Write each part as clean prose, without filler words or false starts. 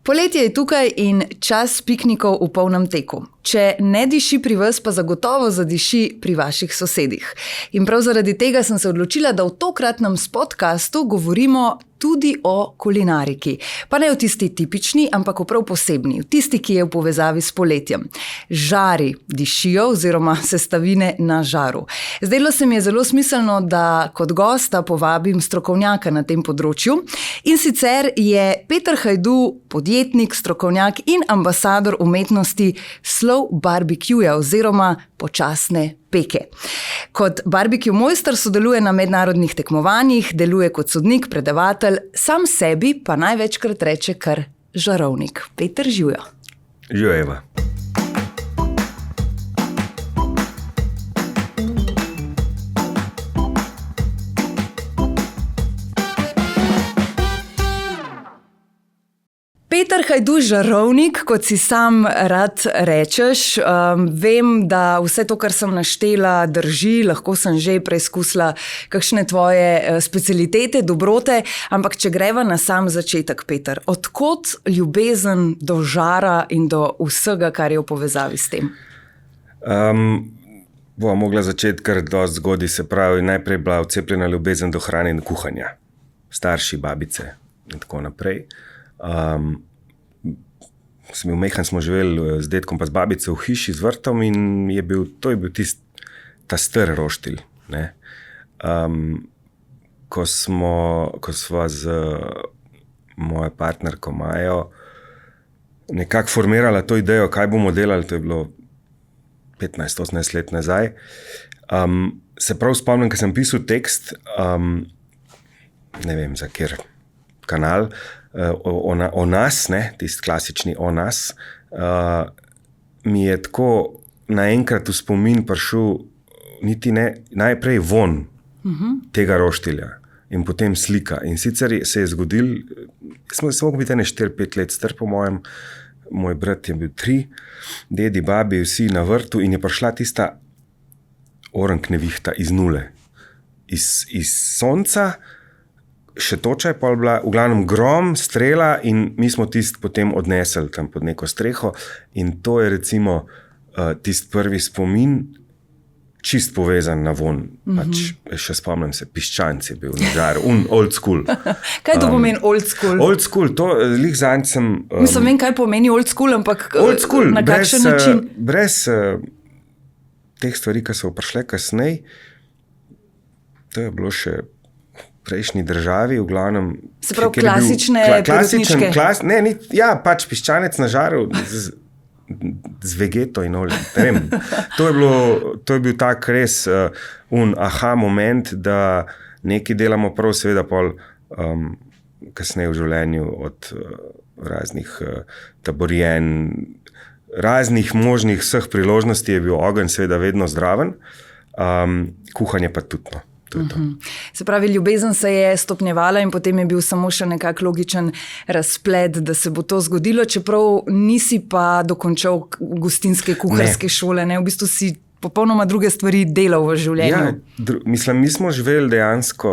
Poletje je tukaj in čas piknikov v polnem teku. Če ne diši pri vas, pa zagotovo zadiši pri vaših sosedih. In prav zaradi tega sem se odločila, da v tokratnem podcastu govorimo tudi o kulinariki. Pa ne o tisti tipični, ampak o prav posebni, o tisti, ki je v povezavi s poletjem. Žari dišijo oziroma sestavine na žaru. Zdelo se mi je zelo smiselno, da kot gosta povabim strokovnjaka na tem področju. In sicer je Peter Hajdu, podjetnik, strokovnjak in ambasador umetnosti slow barbecueja oziroma počasne peke. Kot barbecue mojster sodeluje na mednarodnih tekmovanjih, deluje kot sodnik, predavatelj, sam sebi pa največkrat reče kar žarovnik. Peter, živjo. Živjo, Eva. Peter Hajdu, žarovnik, kot si sam rad rečeš. Vem, da vse to, kar sem naštela, drži, lahko sem že preizkusila kakšne tvoje specialitete, dobrote, ampak če greva na sam začetek, Peter, odkot ljubezen do žara in do vsega, kar je v povezavi s tem? Bova mogla začeti kar dosti zgodaj, se pravi, najprej bila vcepljena ljubezen do hrane in kuhanja. Starši, babice in tako naprej. Smo živeli z dedkom pa z babico v hiši z vrtom in to je bil ta star roštilj. Ko sva z mojo partnerko Majo nekako formirala to idejo, kaj bomo delali, to je bilo 15-18 let nazaj. Se prav spomnim, ko sem pisal tekst, ne vem za kjer kanal, o nas, tisti klasični o nas, mi je tako naenkrat v spomin prišel niti ne, najprej von tega roštilja in potem slika. In sicer se je zgodil, smo mogli biti 4-5 let star po mojem, moj brat je bil 3, dedi, babi, vsi na vrtu in je prišla tista orenk nevihta iz nule, iz sonca. Še toča je pol bila, v glavnem grom, strela in mi smo tist potem odnesli tam pod neko streho in to je recimo tist prvi spomin, čist povezan na von. Pač, še spomnim se, piščanc je bil na žaru, old school. Kaj to pomeni old school? Old school, to lih zanj sem... Mislim, kaj pomeni old school, ampak old school, na kakšen način? Brez teh stvari, ki so prišle kasnej, to je bilo še prejšnji državi, v glavnem... Se pravi, klasične porodniške? Pač piščanec na žaru z vegeto in oljem. To je bil tak res aha moment, da nekaj delamo prav, seveda pol kasneje v življenju od raznih taborjen, raznih možnih vseh priložnosti je bil ogenj seveda vedno zdraven, kuhanje pa tudi, no. Se pravi, ljubezen se je stopnjevala in potem je bil samo še nekak logičen razplet, da se bo to zgodilo, čeprav nisi pa dokončal gostinske kuharske šole, ne? V bistvu si popolnoma druge stvari delal v življenju. Ja, mi smo živeli dejansko,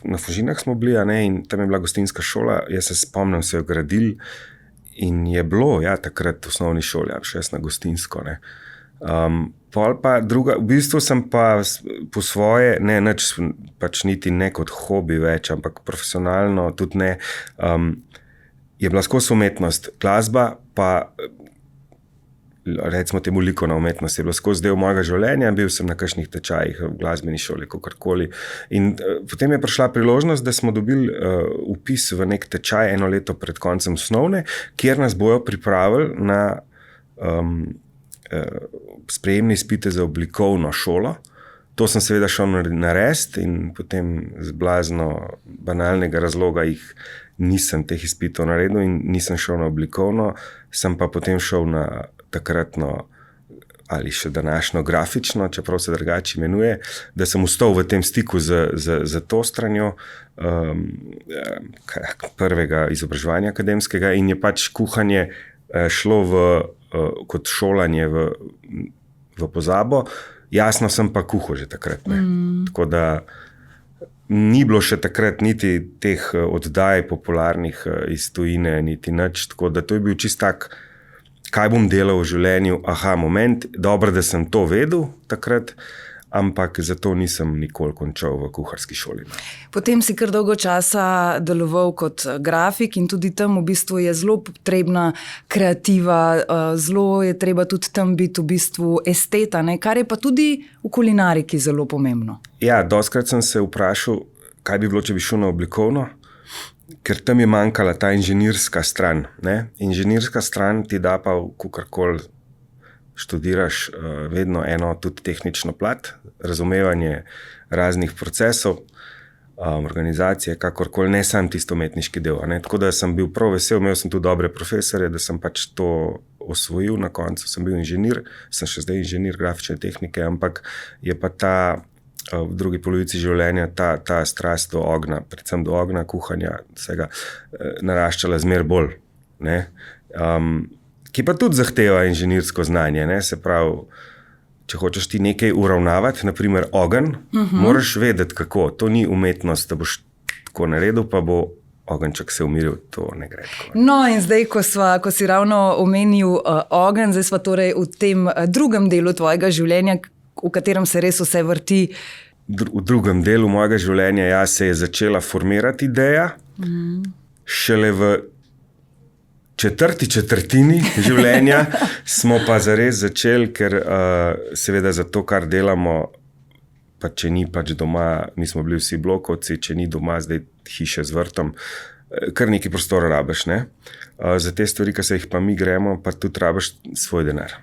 na Fužinah smo bili, in tam je bila gostinska šola, jaz se spomnim, se je gradil in je bilo, takrat v osnovni šoli, še jaz na gostinsko, ne. Pol pa druga, v bistvu sem pa po svoje, pač niti ne kot hobi več, ampak profesionalno tudi ne, je bila skozi umetnost. Glasba pa, recimo temu likovna umetnost, je bila skozi del mojega življenja, bil sem na kakšnih tečajih v glasbeni šoli, kakorkoli. In potem je prišla priložnost, da smo dobili vpis v nek tečaj 1 leto pred koncem osnovne, kjer nas bojo pripravili na sprejemne izpite za oblikovno šolo. To sem seveda šel narediti in potem z blazno banalnega razloga nisem teh izpitov naredil in nisem šel na oblikovno, sem pa potem šel na takratno ali še današnjo grafično, čeprav se drugače imenuje, da sem ostal v tem stiku z to stranjo prvega izobraževanja akademskega in je pač kuhanje šlo kot šolanje v pozabo. Jasno sem pa kuhal že takrat. Tako da ni bilo še takrat niti teh oddaj popularnih iz tujine, niti nič, tako da to je bil čist tak, kaj bom delal v življenju, moment, dobro, da sem to vedel takrat, ampak zato nisem nikoli končal v kuharski šoli. Potem si kar dolgo časa deloval kot grafik in tudi tam v bistvu je zelo potrebna kreativa, zelo je treba tudi tam biti v bistvu esteta, ne? Kar je pa tudi v kulinariki zelo pomembno. Ja, dostikrat sem se vprašal, kaj bi bilo, če bi šel na oblikovno, ker tam je manjkala ta inženirska stran. Ne? Inženirska stran ti da pa kakorkoli študiraš vedno eno tudi tehnično plat, razumevanje raznih procesov, organizacije, kakorkoli, ne sam tisto umetniški del. Ne? Tako da sem bil prav vesel, imel sem tudi dobre profesore, da sem pač to osvojil na koncu. Sem bil inženir, sem še zdaj inženir grafične tehnike, ampak je pa ta v drugi polovici življenja ta strast do ognja, predvsem do ognja, kuhanja, vsega naraščala zmer bolj. Ne? Ki pa tudi zahteva inženirsko znanje. Ne? Se pravi, če hočeš ti nekaj uravnavati, naprimer ogenj, moraš vedeti kako. To ni umetnost, da boš tako naredil, pa bo ogenjček se umiril, to ne gre tako. No in zdaj, ko si ravno omenil ogenj, zdaj smo torej v tem drugem delu tvojega življenja, v katerem se res vse vrti. V drugem delu mojega življenja se je začela formirati ideja, šele v četrtini življenja smo pa zares začeli, ker seveda za to, kar delamo, pa če ni pač doma, mi smo bili vsi blokovci, če ni doma zdaj hiše z vrtom, kar nekaj prostora rabiš, ne? Za te stvari, ki se jih pa mi gremo, pa tudi rabiš svoj denar.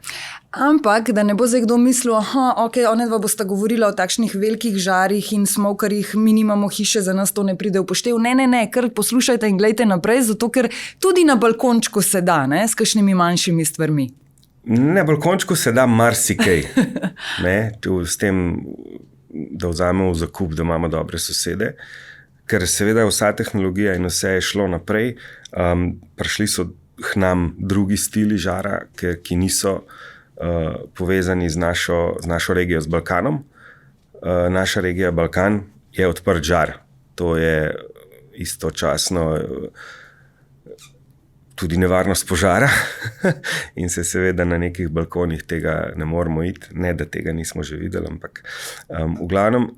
Ampak, da ne bo zdaj kdo mislil, onedva bosta govorila o takšnih velikih žarih in smokarjih, mi nimamo hiše, za nas to ne pride v poštev. Ne, kar poslušajte in gledajte naprej, zato ker tudi na balkončku se da, ne, s kakšnimi manjšimi stvarmi. Na balkončku se da marsikaj, ne, s tem, da vzamemo v zakup, da imamo dobre sosede, ker seveda vsa tehnologija in vse je šlo naprej, prišli so k nam drugi stili žara, ki niso povezani z našo regijo, z Balkanom. Naša regija Balkan je odprt žar. To je istočasno tudi nevarnost požara in se seveda na nekih balkonih tega ne moramo iti. Ne, da tega nismo že videli, ampak v glavnem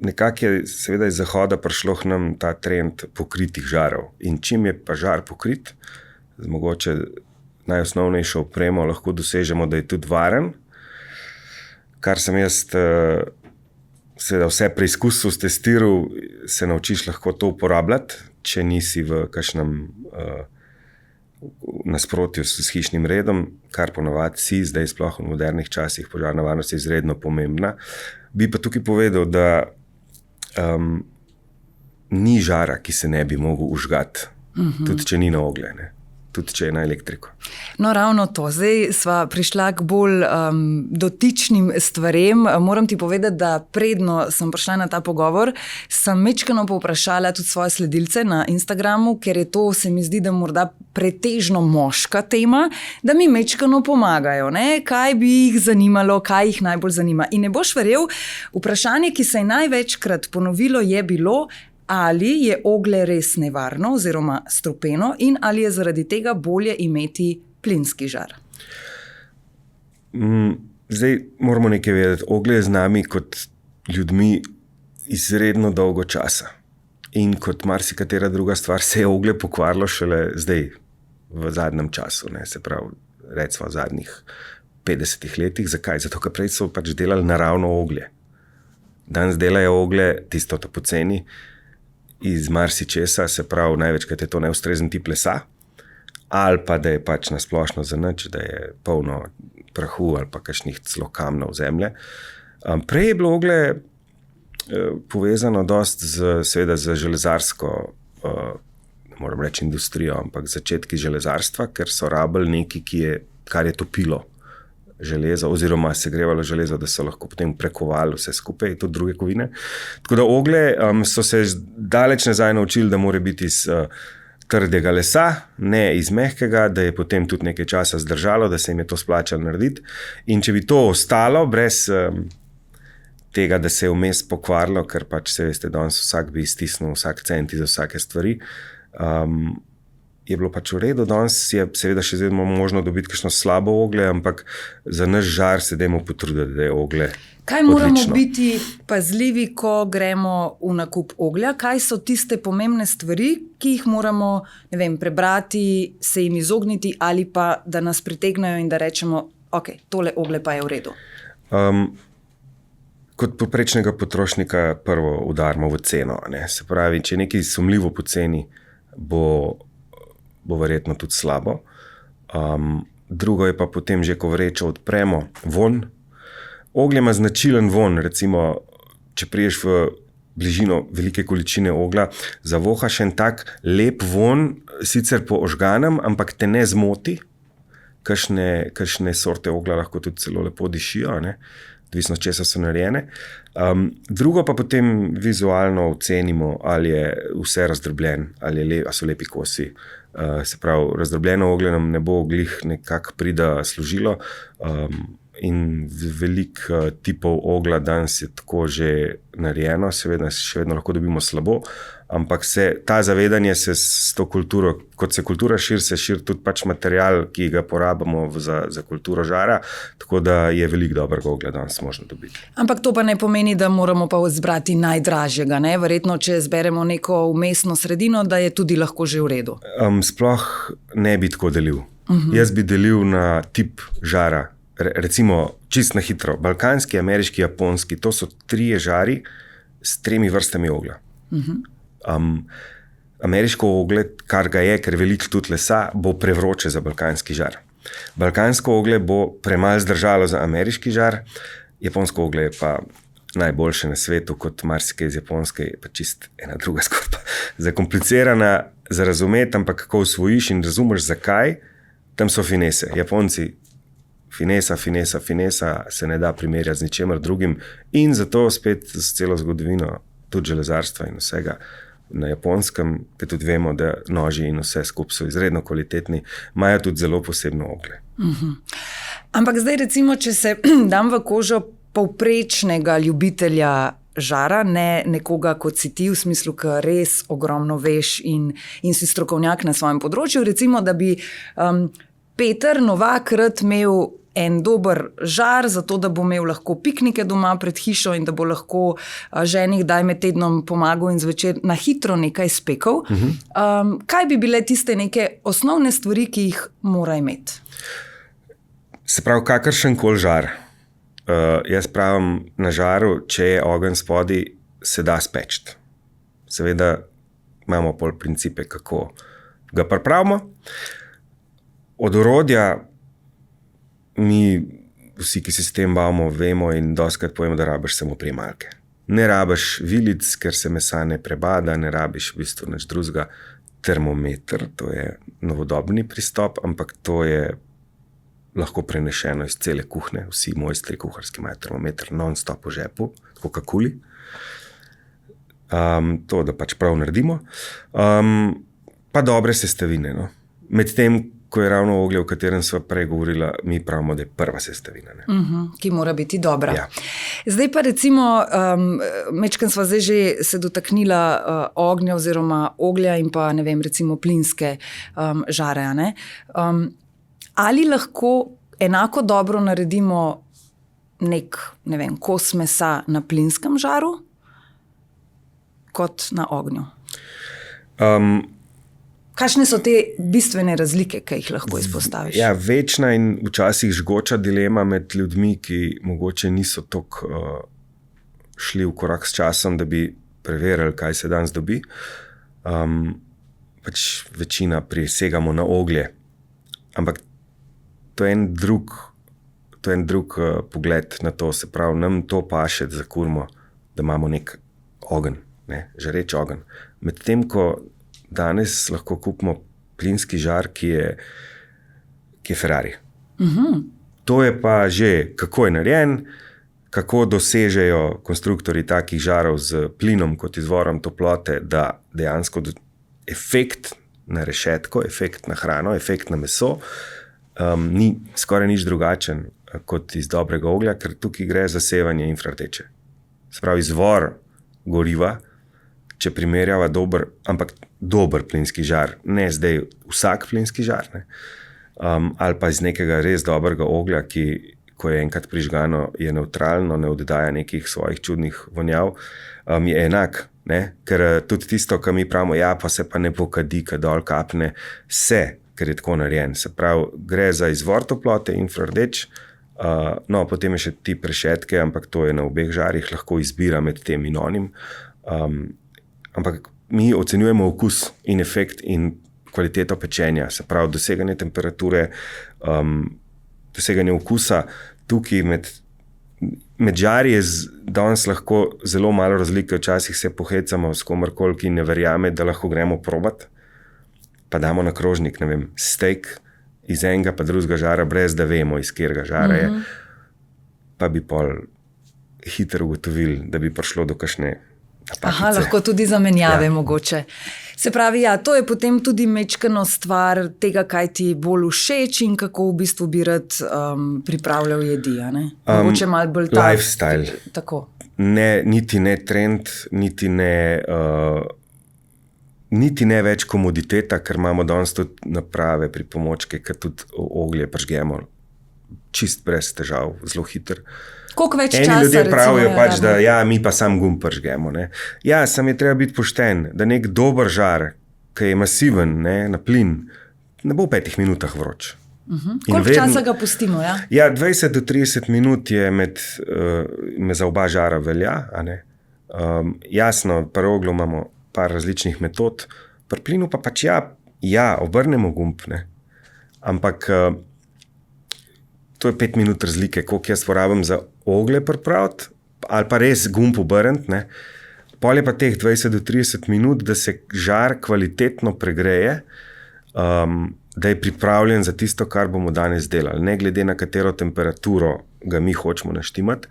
nekako je seveda iz zahoda prišlo k nam ta trend pokritih žarov. In čim je pa žar pokrit, z mogoče najosnovnejšo opremo lahko dosežemo, da je tudi varen, kar sem jaz seveda vse preizkusil, testiral, se naučiš lahko to uporabljati, če nisi v kakšnem nasprotju s hišnim redom, kar ponavadi si, zdaj sploh v modernih časih požarna varnost je izredno pomembna. Bi pa tukaj povedal, da ni žara, ki se ne bi mogel užgati, tudi če ni na oglje, ne? Tudi če je na elektriko. No, ravno to. Zdaj sva prišla k bolj dotičnim stvarem. Moram ti povedati, da predno sem prišla na ta pogovor, sem mečkano povprašala tudi svoje sledilce na Instagramu, ker je to, se mi zdi, da morda pretežno moška tema, da mi mečkano pomagajo, ne? Kaj bi jih zanimalo, kaj jih najbolj zanima. In ne boš verjel, vprašanje, ki se je največkrat ponovilo, je bilo, ali je oglje res nevarno oziroma strupeno in ali je zaradi tega bolje imeti plinski žar. Zdaj moramo nekaj vedeti. Oglje je z nami kot ljudmi izredno dolgo časa. In kot marsikatera druga stvar se je oglje pokvarilo šele zdaj v zadnjem času. Ne? Se pravi, recimo v zadnjih 50 letih. Zakaj? Zato, ker prej so pač delali naravno oglje. Danes delajo oglje, tisto to poceni, iz marsičesa, se pravi, največkrat je to neustrezen tip lesa, ali pa da je pač nasplošno za nič, da je polno prahu ali pa kakšnih celo kamnov zemlje. Prej je bilo oglje povezano dosti seveda z železarsko, ne moram reči industrijo, ampak začetki železarstva, ker so rabili nekaj, kar je topilo železo oziroma segrevalo železo, da so lahko potem prekovali vse skupaj, tudi druge kovine. Tako da oglje so se daleč nazaj naučili, da mora biti iz trdega lesa, ne iz mehkega, da je potem tudi nekaj časa zdržalo, da se jim je to splačalo narediti. In če bi to ostalo brez tega, da se je vmes pokvarilo, ker pač se veste, danes vsak bi stisnil vsak cent za vsake stvari. Je bilo pač v redu, danes je seveda še zdaj možno dobiti kakšno slabo oglje, ampak za naš žar se dajmo potruditi, da je oglje Kaj moramo biti pazljivi, ko gremo v nakup oglja? Kaj so tiste pomembne stvari, ki jih moramo, ne vem, prebrati, se jim izogniti ali pa da nas pritegnajo in da rečemo, ok, tole oglje pa je v redu? Kot poprečnega potrošnika prvo udarimo v ceno. Ne? Se pravi, če je nekaj sumljivo poceni, bo verjetno tudi slabo. Drugo je pa potem že, ko vrečo odpremo, vonj. Oglje ima značilen vonj, recimo, če priješ v bližino velike količine oglja, zavohaš en tak lep vonj, sicer po ožganem, ampak te ne zmoti. Kakšne sorte oglja lahko tudi celo lepo dišijo, ne? Odvisno, česa so narejene. Drugo pa potem vizualno ocenimo, ali je vse razdrobljen, ali so lepi kosi. Se pravi, razdrobljeno oglje nam ne bo glih nekako prida služilo in veliko tipov oglja danes je tako že narejeno, seveda še vedno lahko dobimo slabo, ampak ta zavedanje se s to kulturo, kot se kultura širi, se širi tudi pač material, ki ga porabimo za kulturo žara, tako da je veliko dobrega oglja danes možno dobiti. Ampak to pa ne pomeni, da moramo pa izbrati najdražjega, ne? Verjetno, če zberemo neko vmesno sredino, da je tudi lahko že v redu. Sploh ne bi tako delil. Jaz bi delil na tip žara. Recimo, čist na hitro, balkanski, ameriški, japonski, to so 3 žari s 3 vrstami oglja. Ameriško oglje, kar ga je, ker veliko tudi lesa, bo prevroče za balkanski žar. Balkansko oglje bo premalo zdržalo za ameriški žar, japonsko oglje je pa najboljše na svetu, kot marsikaj iz Japonske, je pa čist ena druga zgodba. Zakomplicirana za razumeti, ampak kako usvojiš in razumeš, zakaj, tam so finese. Japonci finesa se ne da primerjati z ničemer drugim in zato spet z celo zgodovino tudi železarstva in vsega na Japonskem, ker tudi vemo, da noži in vse skupaj so izredno kvalitetni, imajo tudi zelo posebno oglje. Ampak zdaj recimo, če se dam v kožo povprečnega ljubitelja žara, ne nekoga kot si ti, v smislu, ki res ogromno veš in si strokovnjak na svojem področju, recimo, da bi Peter Novak rad imel en dober žar, zato da bo imel lahko piknike doma pred hišo in da bo lahko ženi kdaj med tednom pomagal in zvečer na hitro nekaj spekel. Kaj bi bile tiste neke osnovne stvari, ki jih mora imeti? Se pravi, kakršen koli žar. Jaz pravim, na žaru, če je ogenj spodaj, se da spečiti. Seveda imamo pol principe, kako ga pripravimo. Od orodja mi vsi, ki se s tem bavimo, vemo in dostikrat povemo, da rabiš samo prijemalke. Ne rabiš vilic, ker se mesa ne prebada, ne rabiš v bistvu nič drugega. Termometer, to je novodobni pristop, ampak to je lahko prenešeno iz cele kuhne. Vsi mojstri kuharski imajo termometer non-stop v žepu, tako kakuli. To, da pač prav naredimo. Pa dobre sestavine. No. Medtem, ko je ravno oglje, o katerem sva prej govorila, mi pravimo, da je prva sestavina. Ki mora biti dobra. Ja. Zdaj pa recimo, mečkrat sva zdaj že se dotaknila ognja oziroma oglja in pa, ne vem, recimo plinske žare. Ne? Ali lahko enako dobro naredimo nek, ne vem, kos mesa na plinskem žaru kot na ognju? Kakšne so te bistvene razlike, ki jih lahko izpostaviš? Ja, večna in včasih žgoča dilema med ljudmi, ki mogoče niso toliko šli v korak s časom, da bi preverili, kaj se danes dobi. Pač večina prisegamo na oglje. Ampak to je en drug pogled na to. Se pravi, nam to paše, da zakurimo, da imamo nek ogenj, žareč ogenj. Medtem, ko danes lahko kupimo plinski žar, ki je Ferrari. To je pa že, kako je narejen, kako dosežejo konstruktorji takih žarov z plinom kot izvorom toplote, da dejansko efekt na rešetko, efekt na hrano, efekt na meso ni skoraj nič drugačen kot iz dobrega oglja, ker tukaj gre za sevanje infrardeče. se pravi izvor goriva, če primerjava dober plinski žar, ne zdaj vsak plinski žar, ne, ali pa iz nekega res dobrega oglja, ki, ko je enkrat prižgano, je nevtralno, ne oddaja nekih svojih čudnih vonjav, je enak. Ne? Ker tudi tisto, kar mi pravimo, ja, pa se pa ne pokadi, kad dol kapne, ker je tako narejen. Se pravi, gre za izvor toplote, infrardeč, no, potem je še tip rešetke, ampak to je na obeh žarih, lahko izbira med tem in onim. Ampak mi ocenjujemo okus in efekt in kvaliteto pečenja, se pravi, doseganje temperature, doseganje okusa. Tukaj med žari je danes lahko zelo malo razlike, včasih se pohecamo s komarkoli, ki ne verjame, da lahko gremo probat, pa damo na krožnik, ne vem, steak iz enega pa drugega žara, brez da vemo, iz katerega žara je, pa bi pol hitro ugotovili, da bi prišlo do kakšne napakice. Aha, lahko tudi zamenjave mogoče. Se pravi, ja, to je potem tudi mečkano stvar tega, kaj ti bolj všeč in kako v bistvu bi rad pripravljal jedi, a ne? Mogoče malo bolj lifestyle. Tako. Ne, niti ne trend, niti ne več komoditeta, ker imamo danes tudi naprave, pripomočke, ker tudi oglje pržgemo čist brez težav, zelo hiter. Koliko več Eni časa, ljudje pravijo recimo, pač, da ja, mi pa sam gumb pržgemo. Ne. Ja, sam je treba biti pošten, da nek dober žar, ki je masiven, ne, na plin, ne bo v 5 minutah vroč. Koliko časa ga pustimo? Ja? Ja, 20 do 30 minut je za oba žara velja. A ne. Jasno, pri oglu imamo par različnih metod, pri plinu pa pač ja, obrnemo gumb, ne. Ampak to je 5 minut razlike, koliko jaz porabim za oglje pripraviti, ali pa res gumb obrniti, ne. Pol je pa teh 20 do 30 minut, da se žar kvalitetno pregreje, da je pripravljen za tisto, kar bomo danes delali. Ne glede na katero temperaturo ga mi hočemo naštimati.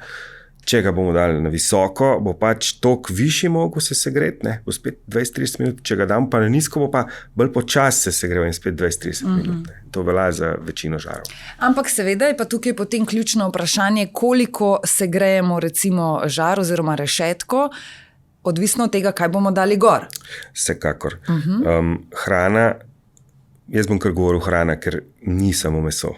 Če ga bomo dali na visoko, bo pač toliko višji mogel se segreti, ne, bo spet 20-30 minut, če ga dam pa na nizko, bo pa bolj počas se segrel in spet 20-30 minut. Ne. To velja za večino žarov. Ampak seveda je pa tukaj potem ključno vprašanje, koliko segrejemo recimo žar oziroma rešetko, odvisno od tega, kaj bomo dali gor. Vsekakor. Hrana, jaz bom kar govoril hrana, ker ni samo meso.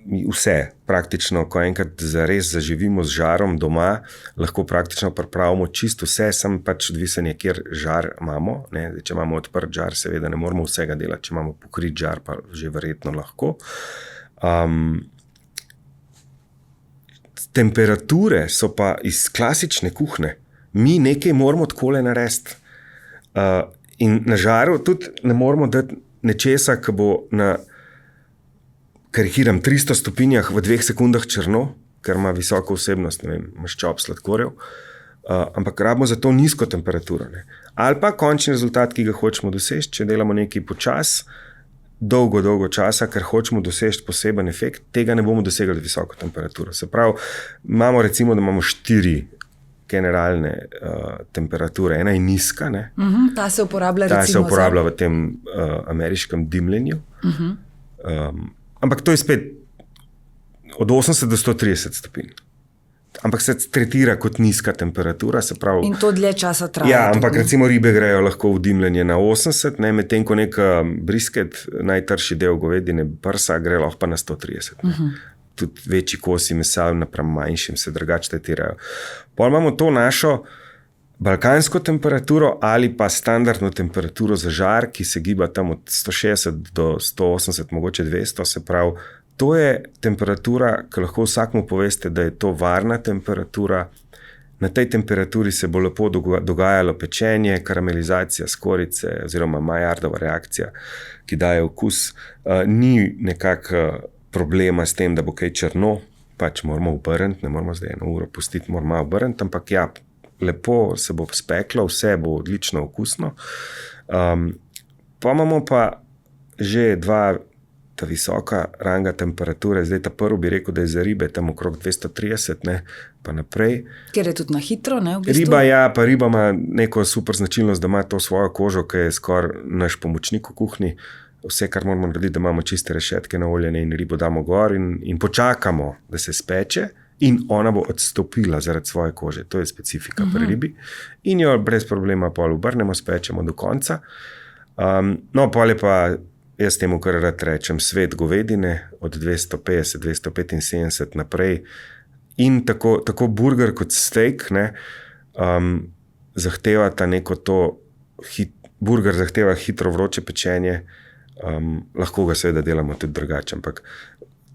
Vse, praktično, ko enkrat zares zaživimo z žarom doma, lahko praktično pripravimo čisto vse, sem pač odvisen je, kjer žar imamo. Ne? Če imamo odprt žar, seveda ne moramo vsega delati, če imamo pokrit žar, pa že verjetno lahko. Temperature so pa iz klasične kuhne. Mi nekaj moramo takole narediti. In na žaru tudi ne moramo dati nečesa, ki bo na karikiram 300 stopinjah v 2 sekundah črno, ker ima visoko vsebnost, ne vem, maščob, sladkorjev, ampak rabimo za to nizko temperaturo. Ne. Ali pa končni rezultat, ki ga hočemo doseči, če delamo nekaj počas, dolgo časa, ker hočemo doseči poseben efekt, tega ne bomo dosegli visoko temperaturo. Se pravi, imamo recimo, da imamo 4 generalne temperature. Ena je nizka. Ne. Ta se uporablja ta se uporablja v tem ameriškem dimljenju. Ampak to je spet od 80 do 130 stopinj. Ampak se tretira kot nizka temperatura, se pravi. In to dlje časa traja. Ja, ampak recimo ribe grejo lahko v dimljenje na 80, ne, medtem ko nek brisket, najtrši del govedine, prsa, gre lahko pa na 130. Tudi večji kosi mesa napram manjšim se drugače tretirajo. Pol imamo to našo balkansko temperaturo ali pa standardno temperaturo za žar, ki se giba tam od 160 do 180, mogoče 200, se pravi, to je temperatura, ki lahko vsakmu poveste, da je to varna temperatura. Na tej temperaturi se bo lepo dogajalo pečenje, karamelizacija skorice oziroma Maillardova reakcija, ki daje okus. Ni nekako problema s tem, da bo kaj črno, pač moramo obrniti, ne moramo zdaj 1 uro pustiti, moramo obrniti, ampak ja, lepo se bo speklo, vse bo odlično okusno. Pa imamo pa že 2 ta visoka ranga temperature, zdaj ta prvi bi rekel, da je za ribe tam okrog 230, ne, pa naprej. Ker je tudi na hitro, ne, v bistvu? Riba, ja, pa riba ima neko super značilnost, da ima to svojo kožo, ki je skoraj naš pomočnik v kuhinji. Vse, kar moramo narediti, da imamo čiste rešetke naoljene in ribo damo gor in počakamo, da se speče in ona bo odstopila zaradi svoje kože, to je specifika pri ribi, in jo brez problema pol obrnemo, spečemo do konca. No, pol je pa, jaz temu kar rad rečem, svet govedine od 250-275 naprej in tako burger kot steak, ne, zahtevata neko to, burger zahteva hitro vroče pečenje, lahko ga seveda delamo tudi drugače, ampak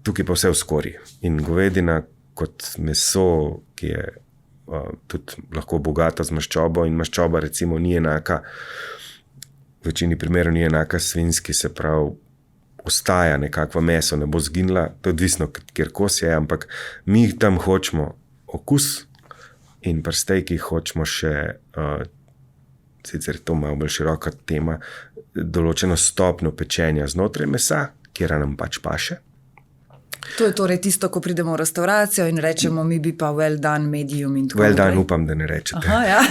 tukaj pa vse v skorji. In govedina kot meso, ki je tudi lahko bogato z maščobo in maščoba recimo ni enaka, v večini primerov ni enaka svinjski, se pravi, ostaja nekakva meso, ne bo zginila, to je odvisno, kjer kos je, ampak mi tam hočemo okus in pri steakih hočemo še, sicer to malo bolj široka tema, določeno stopnjo pečenja znotraj mesa, kjer nam pač paše. To je torej tisto, ko pridemo v restauracijo in rečemo, mi bi pa well done, medium in tako. Well done upam, da ne rečete. Aha, ja.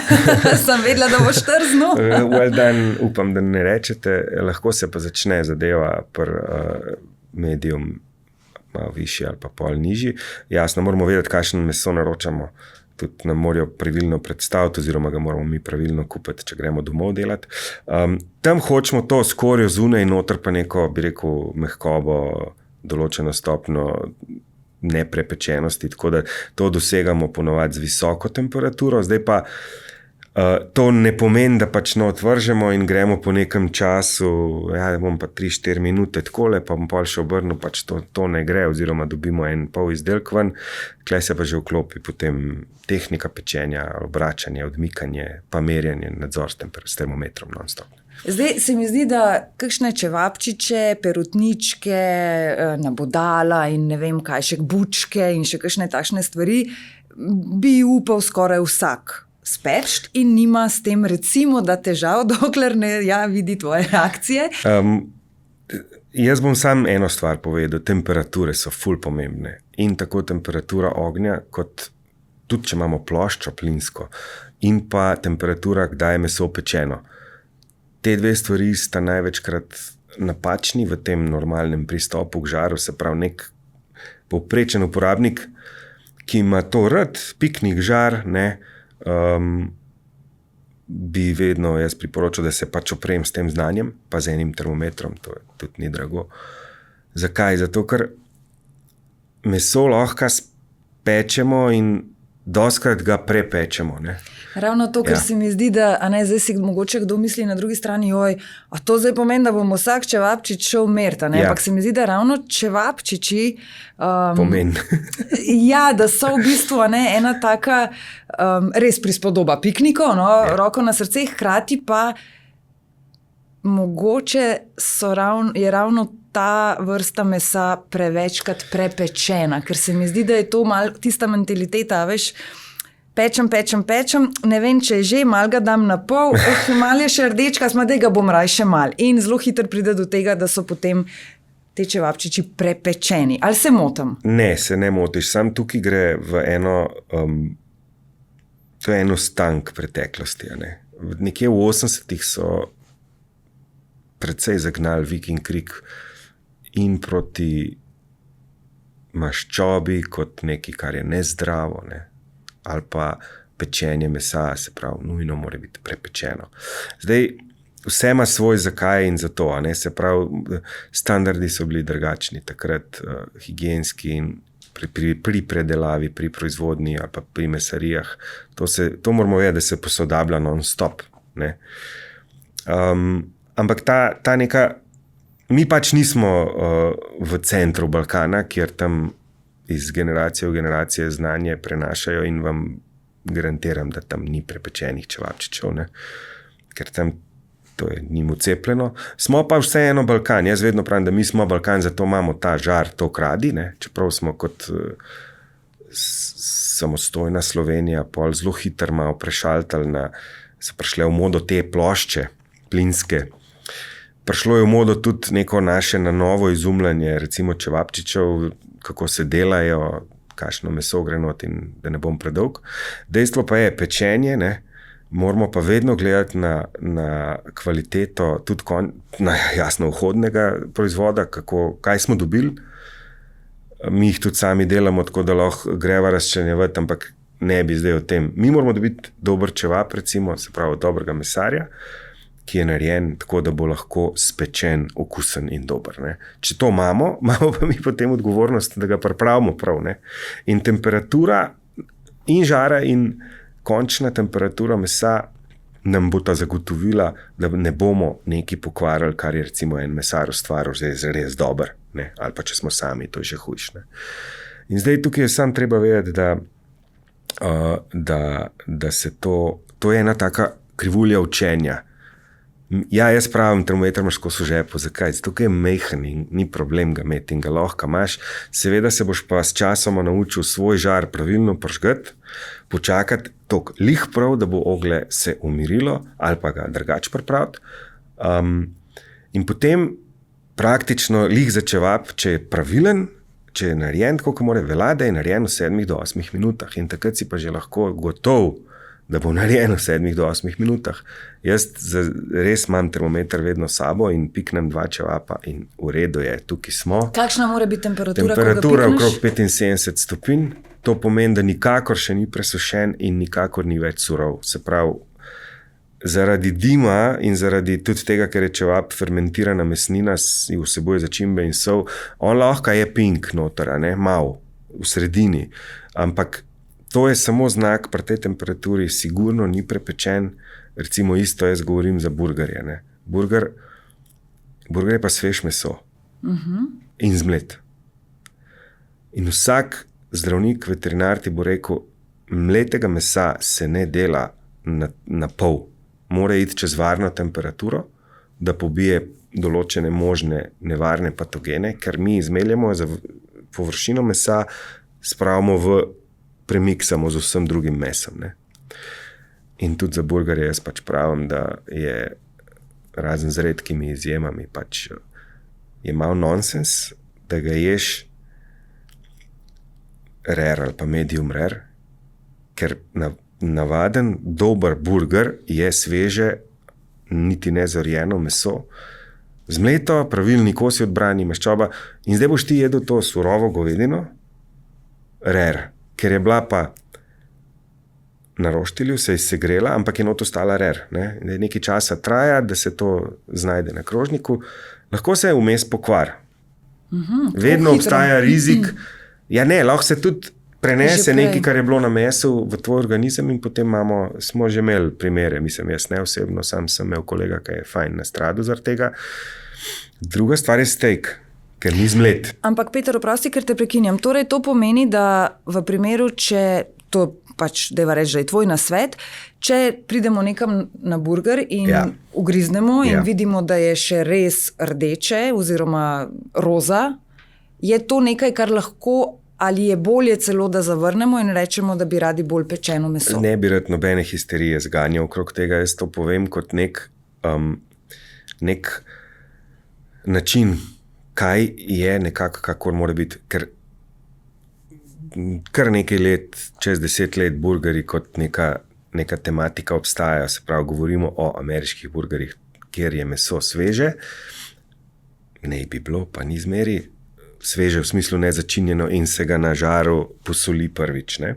Sem vedela, da boš trznil. Well done upam, da ne rečete. Lahko se pa začne zadeva pri medium malo višji ali pa pol nižji. Jasno, moramo vedeti, kakšno meso naročamo. Tudi nam morajo pravilno predstaviti oziroma ga moramo mi pravilno kupiti, če gremo domov delati. Tam hočemo to skorjo zunaj in noter pa neko, bi rekel, mehkobo, določeno stopno neprepečenosti, tako da to dosegamo ponovadi z visoko temperaturo. Zdaj pa to ne pomeni, da pač odvržemo in gremo po nekem času, bom pa 3-4 minute takole, pa bom pol še obrnil, pač to ne gre, oziroma dobimo en pol izdelk ven, tleh se pa že vklopi potem tehnika pečenja, obračanje, odmikanje, pa merjanje, nadzor s termometrom non-stop. Zdaj se mi zdi, da kakšne čevapčiče, perutničke, nabodala in ne vem kaj, še bučke in še kakšne takšne stvari bi upal skoraj vsak speč in nima s tem recimo, da težav, dokler ne vidi tvoje reakcije. Jaz bom sam eno stvar povedal, temperature so ful pomembne in tako temperatura ognja, kot tudi če imamo ploščo plinsko in pa temperatura, kdaj je meso pečeno. Te dve stvari sta največkrat napačni v tem normalnem pristopu k žaru, se pravi nek povprečen uporabnik, ki ima to rad, piknik žar, ne, bi vedno jaz priporočil, da se pač oprem s tem znanjem, pa z enim termometrom, to tudi ni drago. Zakaj? Zato, ker meso lahko spečemo in doskrat ga prepečemo, ne. Ravno to, ker se mi zdi, da zdaj si mogoče kdo misli na drugi strani, a to zdaj pomeni, da bomo vsak čevapčič šel meriti, ampak se mi zdi, da ravno čevapčiči pomeni. Da so v bistvu ena taka res prispodoba piknikov, roko na srce, hkrati pa mogoče je ravno ta vrsta mesa prevečkrat prepečena, ker se mi zdi, da je to malo tista mentaliteta, veš, pečem, ne vem, če je že, malo ga dam na pol, malo je še rdečka, da ga bom raj še mal. In zelo hitro pride do tega, da so potem te čevapčiči prepečeni. Ali se motim? Ne, se ne motiš. Sam tukaj gre v to je eno stank preteklosti. Nekje v 80-ih so precej zagnali Viking Krik in proti maščobi kot nekaj, kar je nezdravo, ne. Ali pa pečenje mesa, se pravi, nujno mora biti prepečeno. Zdaj, vse ima svoj zakaj in zato, se pravi, standardi so bili drugačni, takrat higienski in pri predelavi, pri proizvodnji ali pa pri mesarijah. To moramo vedeti, da se posodablja non-stop, ne. Ampak ta neka, mi pač nismo v centru Balkana, kjer tam iz generacije v generacije znanje prenašajo in vam garantiram, da tam ni prepečenih čevapčičev, ne? Ker tam to je njim ucepljeno. Smo pa vseeno Balkan. Jaz vedno pravim, da mi smo Balkan, zato imamo ta žar tok radi, ne? Čeprav smo kot samostojna Slovenija pol zelo hitro malo prešaltali so prišle v modo te plošče plinske. Prišlo je v modo tudi neko naše na novo izumljanje, recimo čevapčičev, kako se delajo, kakšno meso gre not in da ne bom predolg. Dejstvo pa je pečenje, ne, moramo pa vedno gledati na kvaliteto, tudi jasno vhodnega proizvoda, kaj smo dobili. mi jih tudi sami delamo, tako da lahko greva razčlenjevati, ampak ne bi zdaj o tem. Mi moramo dobiti dober čevap, recimo, se pravi dobrega mesarja, ki je narejen tako, da bo lahko spečen, okusen in dober. Ne. Če to imamo pa mi potem odgovornost, da ga pripravimo prav. Ne. In temperatura in žara in končna temperatura mesa nam bo ta zagotovila, da ne bomo nekaj pokvarili, kar je recimo en mesar ustvaril, zdaj je res dober, ne? Ali pa če smo sami, to je še hujš. Ne? In zdaj tukaj je sam treba vedeti, da se to je ena taka krivulja učenja. Ja, jaz pravim, termometer imaš skozi v žepu. Zakaj? Zato, ker je mehen in ni problem ga imeti in ga lahko imaš. Seveda se boš pa s časoma naučil svoj žar pravilno prižgati, počakati toliko lih prav, da bo oglje se umirilo ali pa ga drugače pripraviti. In potem praktično lih za čevap, če je pravilen, če je narejen, tako kot mora velja, da je narejen v 7 do 8 minutah. In takrat si pa že lahko gotov, da bo narejen v 7 do 8 minutah. Jaz res imam termometer vedno sabo in piknem 2 čevapa in v redu je, tukaj smo. Kakšna mora biti temperatura? Temperatura okrog 75 stopinj. To pomeni, da nikakor še ni presušen in nikakor ni več surov. Se pravi, zaradi dima in zaradi tudi tega, ker je čevap fermentirana mesnina, vsebuje začimbe in sol, on lahko je pink noter, ne, malo v sredini, ampak to je samo znak, pri tej temperaturi sigurno ni prepečen. Recimo isto jaz govorim za burgerje. Ne. Burger je pa svež meso. In zmlet. In vsak zdravnik, veterinar ti bo rekel, mletega mesa se ne dela na pol. Mora iti čez varno temperaturo, da pobije določene možne nevarne patogene, ker mi izmeljamo za površino mesa, spravimo premiksamo z vsem drugim mesom. Ne. In tudi za burgerje jaz pač pravim, da je razen z redkimi izjemami pač je malo nonsens, da ga ješ rare ali pa medium rare, ker navaden, dober burger je sveže, niti ne zorjeno meso, zmleto, pravilni kosi odbrani, maščoba in zdaj boš ti jedel to surovo govedino, rare, ker je bila pa na roštilju, se je segrela, ampak je not ostala rare. Ne? Nekaj časa traja, da se to znajde na krožniku. Lahko se vmes pokvar. Vedno obstaja rizik. Ja ne, lahko se tudi prenese nekaj, kar je bilo na mesu v tvoj organizem in potem smo že imeli primere. Mislim, jaz ne osebno, sam sem imel kolega, ki je fajn nastradal zaradi tega. Druga stvar je steak. Ker ni zmlet. Ampak Peter, oprosti, ker te prekinjam. Torej, to pomeni, da v primeru, če to pač deva reči, da je tvoj nasvet, če pridemo nekam na burger in ugriznemo in vidimo, da je še res rdeče oziroma roza, je to nekaj, kar lahko ali je bolje celo, da zavrnemo in rečemo, da bi radi bolj pečeno meso? Ne bi rad nobene histerije zganjal okrog tega. Jaz to povem kot nek način, kaj je nekako, kakor mora biti, ker kar nekaj let, čez 10 let burgeri kot neka tematika obstaja, se pravi, govorimo o ameriških burgerih, kjer je meso sveže, ne bi bilo, pa ni zmeri, sveže v smislu nezačinjeno in se ga na žaru posoli prvič. Ne?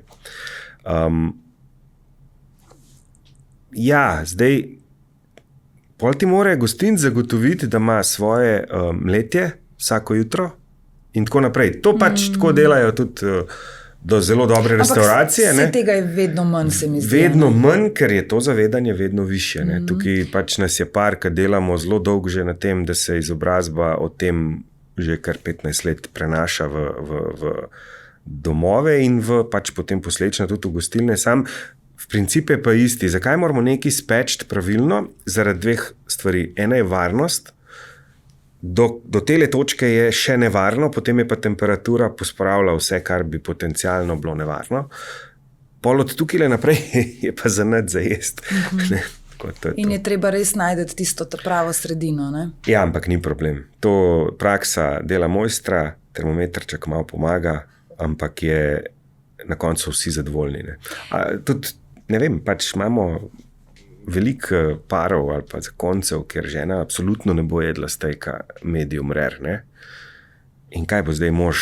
Zdaj, pol ti mora gostin zagotoviti, da ima svoje mletje vsako jutro in tako naprej. To pač tako delajo tudi do zelo dobre restauracije. Ampak tega je vedno manj, se mi zdi. Vedno manj, ker je to zavedanje vedno višje. Ne. Tukaj pač nas je par, ki delamo zelo dolgo že na tem, da se izobrazba o tem že kar 15 let prenaša v domove in pač potem posledično tudi v gostilne. Sam v principu je pa isti. Zakaj moramo nekaj speči pravilno? Zaradi 2 stvari. Ena je varnost. Do tele točke je še nevarno, potem je pa temperatura pospravila vse, kar bi potencialno bilo nevarno. Pol od tukaj naprej je pa za nič za jest. In je treba res najti tisto pravo sredino. Ne? Ja, ampak ni problem. To praksa dela mojstra, termometrček malo pomaga, ampak je na koncu vsi zadovoljni. Ne? Tudi, ne vem, pač imamo veliko parov ali pa zakoncev, ker žena absolutno ne bo jedla stejka medium rare. Ne? In kaj bo zdaj mož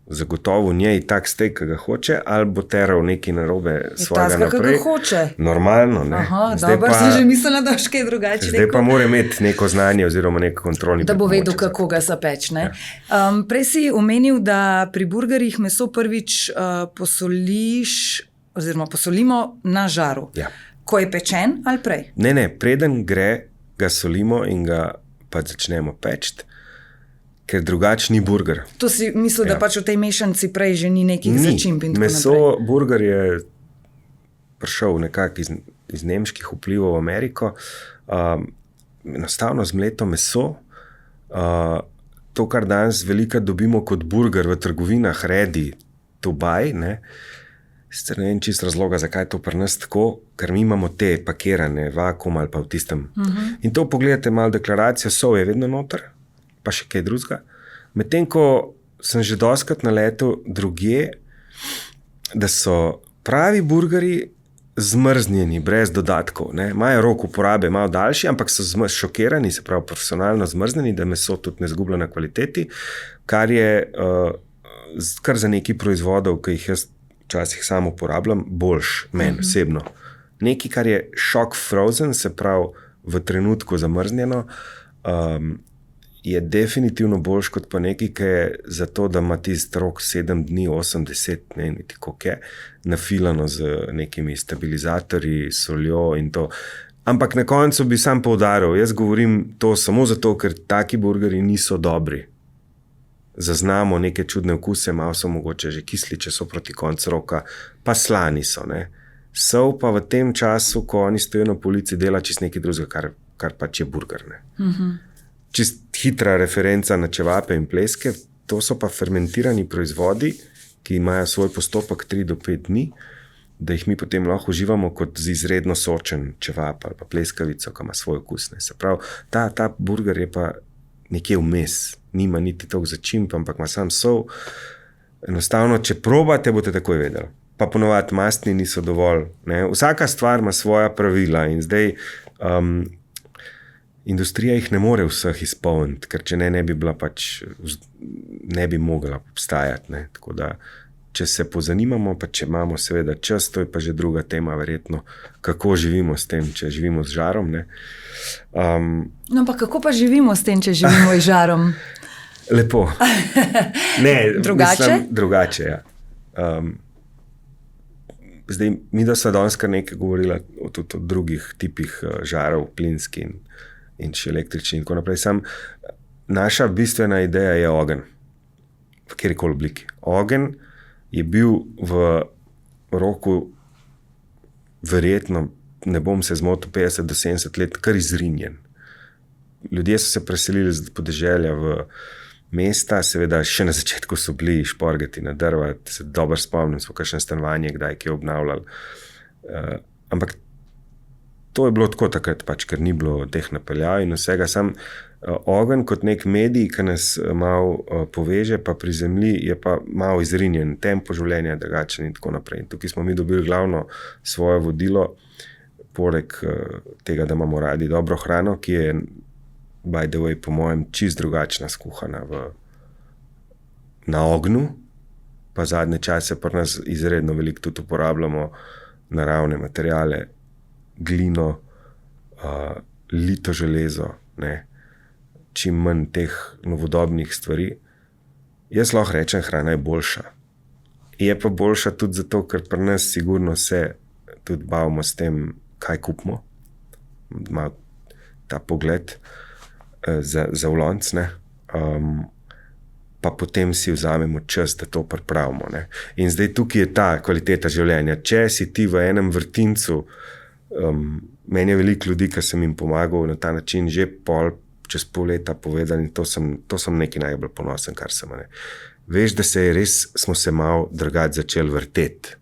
zagotovo njej tak steak, ki ga hoče, ali bo teral nekaj narobe svojega naprej. Tazga, ki ga hoče. Normalno, ne. Aha, dobro, sem že mislila, da boš kaj drugače Zdaj pa mora imeti neko znanje oziroma nek kontrolni da bo vedel, kako ga zapeč. Prej si omenil, da pri burgerjih meso prvič posoliš oziroma posolimo na žaru. Ja. Ko je pečen ali prej? Ne, preden gre, ga solimo in ga pa začnemo peči, ker drugače ni burger. To si mislil, da pač v tej mešanci prej že ni nekih začimb in tako meso, naprej. Burger je prišel nekako iz nemških vplivov v Ameriko. Enostavno zmleto meso, to, kar danes velikokrat dobimo kot burger v trgovinah, ready to buy, ne. Sicer ne vem čist razloga, zakaj je to pri nas tako, ker mi imamo te pakirane, vakuum ali pa v tistem. In to pogledate malo deklaracijo, sol je vedno noter, pa še kaj drugega. Medtem ko sem že dostikrat naletel drugje, da so pravi burgerji zmrznjeni, brez dodatkov. Ne. Imajo rok uporabe malo daljši, ampak so šokirani, se pravi profesionalno zmrznjeni, da meso tudi ne zgublja na kvaliteti, kar je kar za neki proizvodov, ki jih jaz včasih sam uporabljam, boljš meni osebno. Nekaj, kar je shock frozen, se pravi v trenutku zamrznjeno, je definitivno boljš kot pa nekaj, ki je za to, da ima tisti rok 7 dni, 8, 10, ne niti koliko je, nafilano z nekimi stabilizatorji, soljo in to. Ampak na koncu bi sam poudaril, jaz govorim to samo zato, ker taki burgerji niso dobri. Zaznamo neke čudne okuse, malo so mogoče že kisli, če so proti koncu roka, pa slani so. Ne. Sol pa v tem času, ko oni stojijo na polici, dela čist nekaj drugega, kar pač je burger. Ne. Čist hitra referenca na čevape in pleske, to so pa fermentirani proizvodi, ki imajo svoj postopek 3 do 5 dni, da jih mi potem lahko uživamo kot z izredno sočen čevap ali pa pleskavico, ki ima svoj okus. Ne. Se pravi, ta burger je pa nekje vmes, nima niti toliko začimb, ampak ima sam sol. Enostavno, če probate, boste takoj vedeli. Pa ponovadi mastni niso dovolj. Ne. Vsaka stvar ima svoja pravila in zdaj industrija jih ne more vseh izpolniti, ker če ne bi bila pač, ne bi mogla obstajati. Ne. Tako da, če se pozanimamo, pa če imamo seveda čas, to je pa že druga tema verjetno, kako živimo s tem, če živimo z žarom. Ne. No, pa kako pa živimo s tem, če živimo z žarom? Lepo. Ne, drugače? Mislim, drugače, ja. Zdaj, mi da sva danes kar nekaj govorila tudi o drugih tipih žarov, plinski in še električni in tako naprej. Naša bistvena ideja je ogenj, v kjerkoli obliki. Ogenj je bil v roku verjetno, ne bom se zmotil, 50 do 70 let kar izrinjen. Ljudje so se preselili z podeželja v mesta, seveda še na začetku so bili šporgeti na drva, se dobro spomnim, smo kakšne stanovanje kdaj ki je obnavljali. Ampak to je bilo tako takrat, pač, ker ni bilo teh napeljav in vsega. Sam ogenj kot nek medij, ki nas malo poveže, pa pri zemlji je pa malo izrinjen, tempo življenja je drugačen in tako naprej. In tukaj smo mi dobili glavno svoje vodilo, poleg tega, da imamo radi dobro hrano, ki je by the way, po mojem, čist drugačna skuhana na ognju, pa zadnje čase pri nas izredno veliko tudi uporabljamo naravne materiale, glino, lito železo, ne, čim manj teh novodobnih stvari. Jaz lahko rečem, hrana je boljša. Je pa boljša tudi zato, ker pri nas sigurno se tudi bavimo s tem, kaj kupimo. Malo ta pogled za vlonc, ne. Pa potem si vzamemo čas, da to pripravimo. Ne. In zdaj tukaj je ta kvaliteta življenja. Če si ti v enem vrtincu, meni je veliko ljudi, ki sem jim pomagal na ta način, že čez pol leta povedali, in to sem nekaj najbolj ponosen, kar sem. Ne. Veš, da smo se malo drugače začeli vrteti.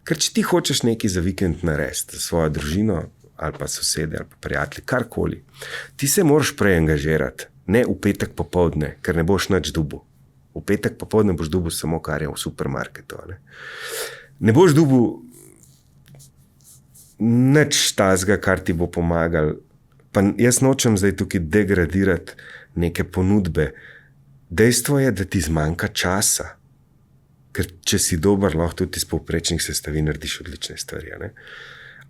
Ker če ti hočeš nekaj za vikend narediti, za svojo družino, ali pa sosede, ali pa prijatelji, karkoli. Ti se moraš prej angažirati, ne v petek popoldne, ker ne boš nič dobil. V petek popoldne boš dobil samo, kar je v supermarketu. Ne boš dobil nič tazga, kar ti bo pomagal. Pa jaz nočem zdaj tukaj degradirati neke ponudbe. Dejstvo je, da ti zmanjka časa. ker če si dober, lahko tudi iz povprečnih sestavin narediš odlične stvari. Ne?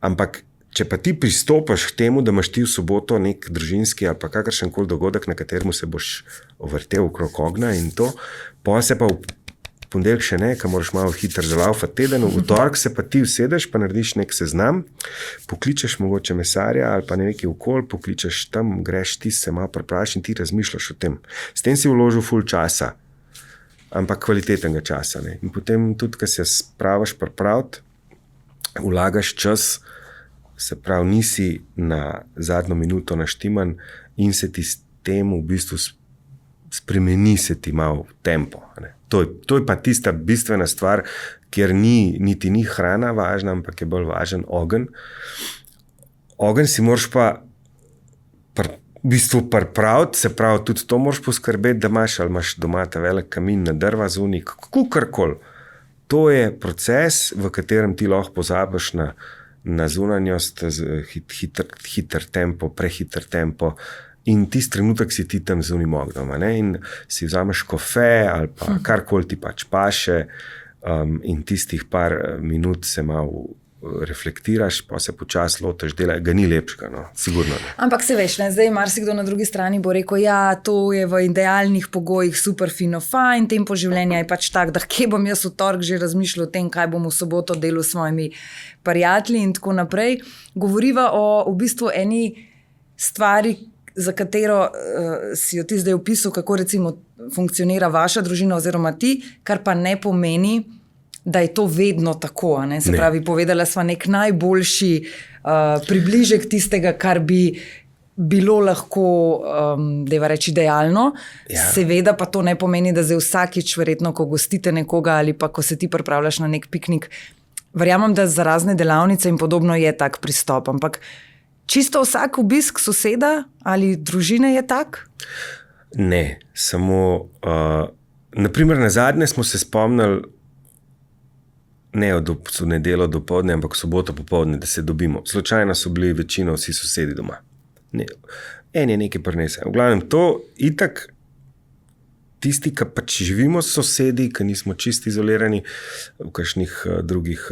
Ampak, če pa ti pristopiš k temu, da imaš ti v soboto nek družinski ali pa kakršen koli dogodek, na katerem se boš vrtel okrog ognja in to, pa se pa v ponedeljek še ne, ker moraš malo hitro zalaufati teden, v torek se pa ti usedeš, pa narediš nek seznam, pokličeš mogoče mesarja ali pa neki okol, pokličeš tam, greš ti se malo pripraviš in ti razmišljaš o tem. S tem si vložil ful časa, ampak kvalitetnega časa. Ne? In potem tudi, ko se spravaš pripraviti, vlagaš čas, se pravi, nisi na zadnjo minuto naštiman in se ti s tem v bistvu spremeni se ti malo tempo. Ne? To je pa tista bistvena stvar, kjer niti ni hrana važna, ampak je bolj važen ogenj. Ogenj si moraš pa v bistvu pripraviti, se pravi, tudi to moraš poskrbeti, da imaš doma ta velik kamin na drva zunaj, kakorkoli. To je proces, v katerem ti lahko pozabiš na zunanjost, hiter tempo, prehiter tempo in tisti trenutek si ti tam z unim ognjem. In si vzameš kofe ali pa karkoli ti pač paše in tistih par minut se malo reflektiraš, pa se počasi lotiš dela, ga ni lepšega, no, sigurno ne. Ampak se veš, ne, zdaj marsikdo na drugi strani bo rekel, ja, to je v idealnih pogojih super fino, fajn, tempo življenja je pač tak, da kje bom jaz v torek že razmišljal o tem, kaj bom v soboto delal s svojimi prijatelji in tako naprej. Govoriva o v bistvu eni stvari, za katero si jo ti zdaj opisal, kako recimo funkcionira vaša družina oziroma ti, kar pa ne pomeni, da je to vedno tako. Ne? Se pravi, povedala sva nek najboljši približek tistega, kar bi bilo lahko, deva reči, idealno. Ja. Seveda pa to ne pomeni, da zdaj vsakič, verjetno, ko gostite nekoga ali pa ko se ti pripravljaš na nek piknik, verjamem, da za razne delavnice in podobno je tak pristop, ampak čisto vsak obisk soseda ali družine je tak? Ne, samo naprimer na zadnje smo se spomnili ne v nedeljo dopoldne, ampak v soboto popoldne, da se dobimo. Slučajno so bili večino vsi sosedi doma. En je nekaj prinesel. V glavnem to itak tisti, ki pač živimo s sosedi, ki nismo čisto izolirani v kakšnih drugih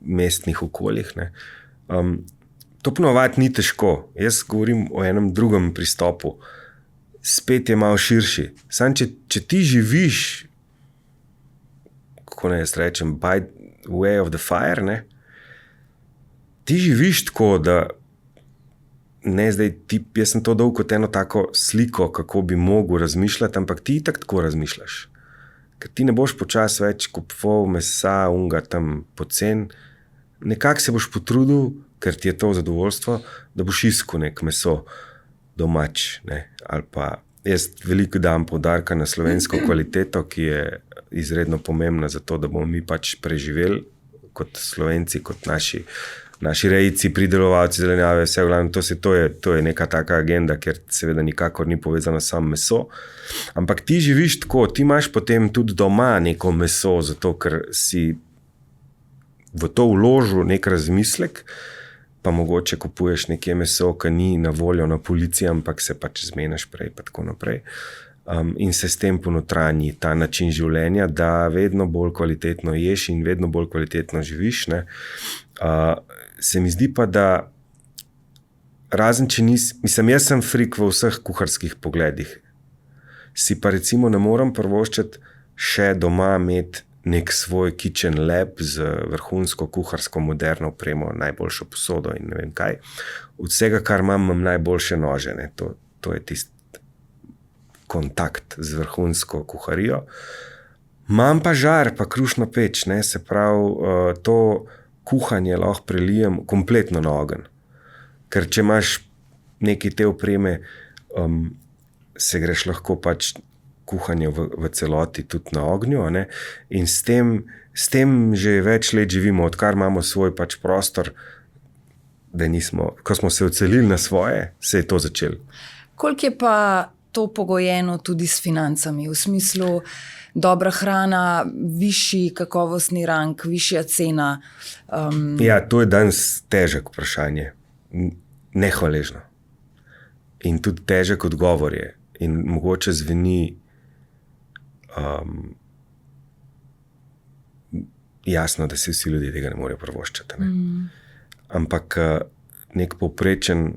mestnih okoljih, ne. To ponovati ni težko. Jaz govorim o enem drugem pristopu. Spet je malo širši. Samo če ti živiš, kako naj jaz rečem, by way of the fire, ne? Ti živiš tako, da ne zdaj jaz sem to dal kot eno tako sliko, kako bi mogel razmišljati, ampak ti tako razmišljaš. Ker ti ne boš počasi več kupoval mesa, unga tam pocen, nekako se boš potrudil, ker ti je to zadovoljstvo, da boš iskal nek meso domač, ne? Ali pa jaz veliko dam poudarka na slovensko kvaliteto, ki je izredno pomembna za to, da bomo mi pač preživeli kot Slovenci, kot naši rejci, pridelovalci zelenjave, vse v glavnem, to je neka taka agenda, ker seveda nikakor ni povezana samo meso. Ampak ti živiš tako, ti imaš potem tudi doma neko meso, zato ker si v to vložil nek razmislek, pa mogoče kupuješ nekje meso, ki ni na voljo na policiji, ampak se pač zmeniš prej, pa tako naprej. In se s tem ponotranji ta način življenja, da vedno bolj kvalitetno ješ in vedno bolj kvalitetno živiš. Ne? Se mi zdi pa, da razen če jaz sem frik v vseh kuharskih pogledih, si pa recimo ne morem privoščiti še doma imeti nek svoj kitchen lab z vrhunsko kuharsko moderno opremo, najboljšo posodo in ne vem kaj. Od vsega, kar imam najboljše nože. Ne? To je tisti kontakt z vrhunsko kuharijo. Imam pa žar, pa krušno peč, ne? Se pravi, to kuhanje lahko prelijem kompletno na ogenj. Ker če imaš nekaj te opreme, se greš lahko pač kuhanje v celoti tudi na ognju, ne? In s tem že več let živimo, odkar imamo svoj pač prostor, da ko smo se odselili na svoje, se je to začelo. Koliko je pa to pogojeno tudi s financami, v smislu dobra hrana, višji kakovostni rang, višja cena? Ja, to je danes težek vprašanje. Nehvaležno. In tudi težek odgovor je. In mogoče zveni jasno, da si vsi ljudje tega ne morejo privoščiti. Ne? Ampak nek povprečen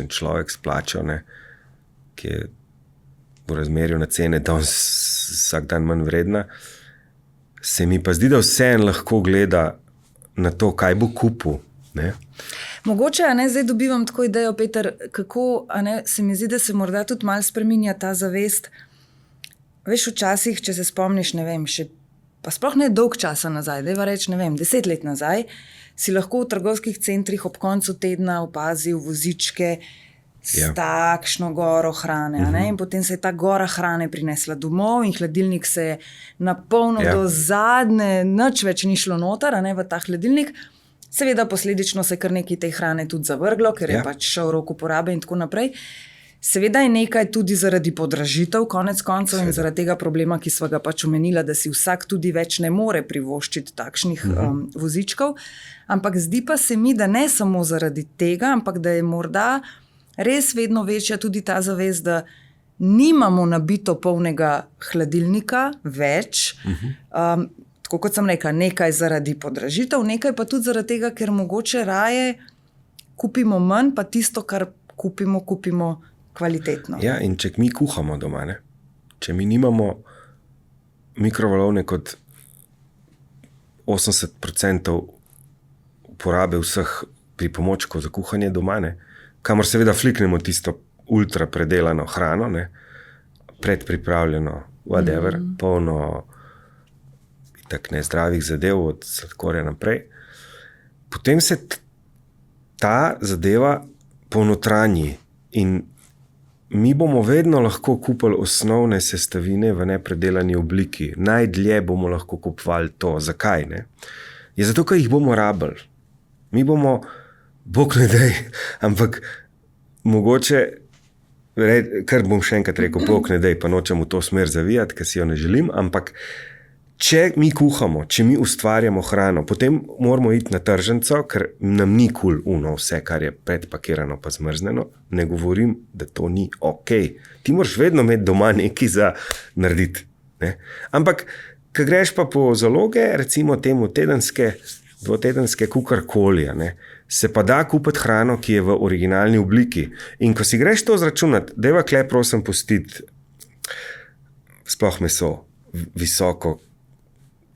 človek s plačo, ne, ki je v razmerju na cene danes vsak dan manj vredna, se mi pa zdi, da vseeno lahko gleda na to, kaj bo kupil. Ne? Mogoče, zdaj dobivam tako idejo, Peter, kako se mi zdi, da se morda tudi malo spreminja ta zavest. Veš, včasih, če se spomniš, ne vem, pa sploh ne dolg časa nazaj, dajva reči, 10 let nazaj, si lahko v trgovskih centrih ob koncu tedna opazil vozičke s takšno goro hrane. In potem se je ta gora hrane prinesla domov in hladilnik se je napolnil do zadnje, nič več ni šlo noter, v ta hladilnik. Seveda posledično se je kar nekaj te hrane tudi zavrglo, ker je pač šel rok uporabe in tako naprej. Seveda je nekaj tudi zaradi podražitev, konec koncev, in zaradi tega problema, ki sva ga pač omenila, da si vsak tudi več ne more privoščiti takšnih vozičkov. Ampak zdi pa se mi, da ne samo zaradi tega, ampak da je morda res vedno večja tudi ta zavest, da nimamo nabito polnega hladilnika več. Tako kot sem rekla, nekaj zaradi podražitev, nekaj pa tudi zaradi tega, ker mogoče raje kupimo manj, pa tisto, kar kupimo kvalitetno. Ja, in če mi kuhamo doma, ne? Če mi nimamo mikrovalovne kot 80% uporabe vseh pripomočkov za kuhanje doma, ne? Kamor seveda fliknemo tisto ultra predelano hrano, ne? Predpripravljeno, whatever, polno tak nezdravih zadev od sladkorja naprej. Potem se ta zadeva ponotranji in mi bomo vedno lahko kupili osnovne sestavine v nepredelani obliki. Najdlje bomo lahko kupovali to. Zakaj? Ne? Je zato, ker jih bomo rabili. Mi bomo, bog ne daj, ampak mogoče, kar bom še enkrat rekel, bog ne daj, pa nočem v to smer zavijati, ker si jo ne želim, ampak če mi kuhamo, če mi ustvarjamo hrano, potem moramo iti na tržnico, ker nam ni kul vse, kar je predpakirano pa zmrzneno. Ne govorim, da to ni okej. Ti moraš vedno imeti doma nekaj za narediti. Ne? Ampak, ko greš pa po zaloge, recimo temu dvotedenske kukarkoli, se pa da kupiti hrano, ki je v originalni obliki. In ko si greš to zračunati, dajva kle prosim pustiti sploh meso, visoko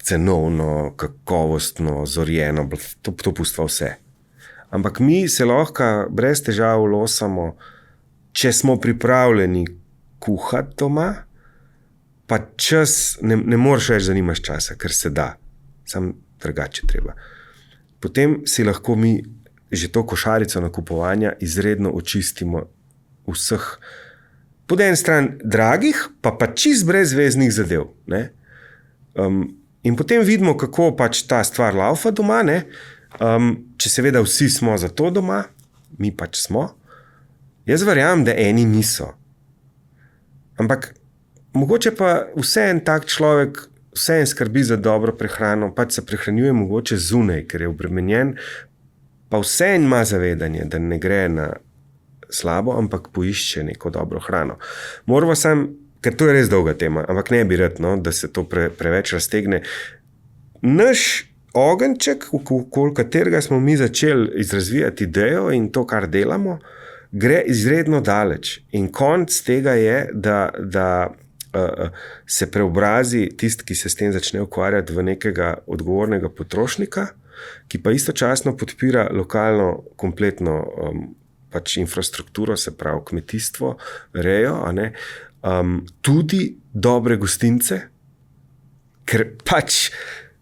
cenovno, kakovostno, zorjeno, to pustva vse. Ampak mi se lahko brez težav losamo, če smo pripravljeni kuhati doma, pa čas, ne moreš več, da nimaš časa, ker se da, samo drugače treba. Potem si lahko mi že to košarico nakupovanja izredno očistimo vseh, po eni strani dragih, pa čist brezveznih zadev, ne? In potem vidimo, kako pač ta stvar laufa doma, ne? Če seveda vsi smo za to doma, mi pač smo. Jaz verjamem, da eni niso. Ampak mogoče pa vseeno tak človek vseeno skrbi za dobro prehrano, pač se prehranjuje mogoče zunaj, ker je obremenjen, pa vseeno ima zavedanje, da ne gre na slabo, ampak poišče neko dobro hrano. Moramo sam, ker to je res dolga tema, ampak ne bi rad, da se to preveč raztegne. Naš ogenček, okoli katerega smo mi začeli izrazvijati idejo in to, kar delamo, gre izredno daleč. In konc tega je, da se preobrazi tisti, ki se s tem začne ukvarjati, v nekega odgovornega potrošnika, ki pa istočasno podpira lokalno kompletno pač infrastrukturo, se pravi kmetijstvo, rejo, tudi dobre gostince, ker pač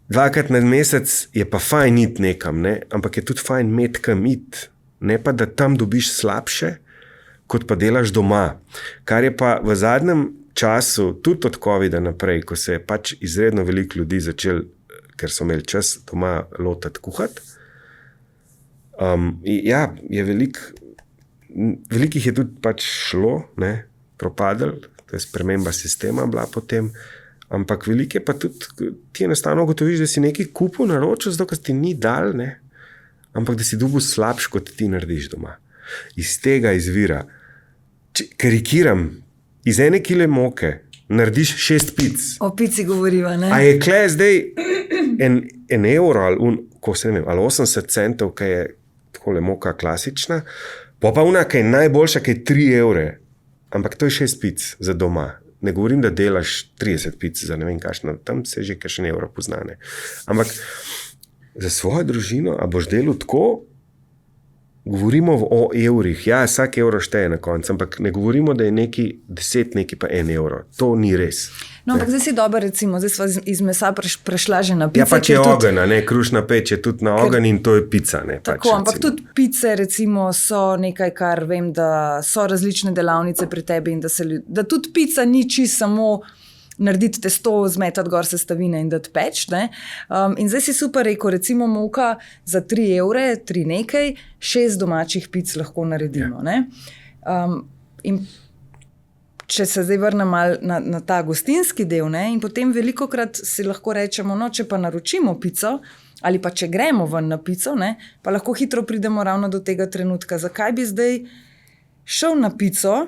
2-krat na mesec je pa fajn iti nekam, ne? Ampak je tudi fajn imeti kam iti, ne pa da tam dobiš slabše, kot pa delaš doma. Kar je pa v zadnjem času, tudi od covida naprej, ko se je pač izredno veliko ljudi začel, ker so imeli čas doma lotati kuhati, je velikih je tudi pač šlo, ne? Propadel, to je sprememba sistema bila potem, ampak veliko je pa tudi, ti enostavno ugotoviš, da si nekaj kupil naročil, zato ker ti ni dal, ne? Ampak da si dobil slabš, kot ti narediš doma. Iz tega izvira, karikiram, iz 1 kile moke narediš 6 pic. O pici govoriva, ne? A je kle zdaj en evro ali, ali 80 centov, ki je takole moka klasična, pa una, ki je najboljša, ki je 3 evre. Ampak to je 6 pic za doma. Ne govorim, da delaš 30 pic za ne vem kakšno, tam se že kakšen evro poznane. Ampak za svojo družino, a boš delal tako, govorimo o evrih. Ja, vsak evro šteje na koncu, ampak ne govorimo, da je neki 10, neki pa 1 evro. To ni res. No, ampak zdaj si dobro, recimo, zdaj sva iz mesa prešla že na pice. Ja, pač je ogenj, ne, krušna peč je tudi na ogenj in to je pica. Ne, tako, pač, ampak tudi pice, recimo, so nekaj, kar vem, da so različne delavnice pri tebi in da tudi pica ni čisto samo narediti testo, zmetati gor sestavine in dati peč. In zdaj si super rekel, recimo moka za 3 evre, 3 nekaj, 6 domačih pic lahko naredimo. Ja. In če se zdaj vrnem na ta gostinski del, ne, in potem velikokrat si lahko rečemo, no, če pa naročimo pico, ali pa če gremo ven na pico, ne, pa lahko hitro pridemo ravno do tega trenutka. Zakaj bi zdaj šel na pico,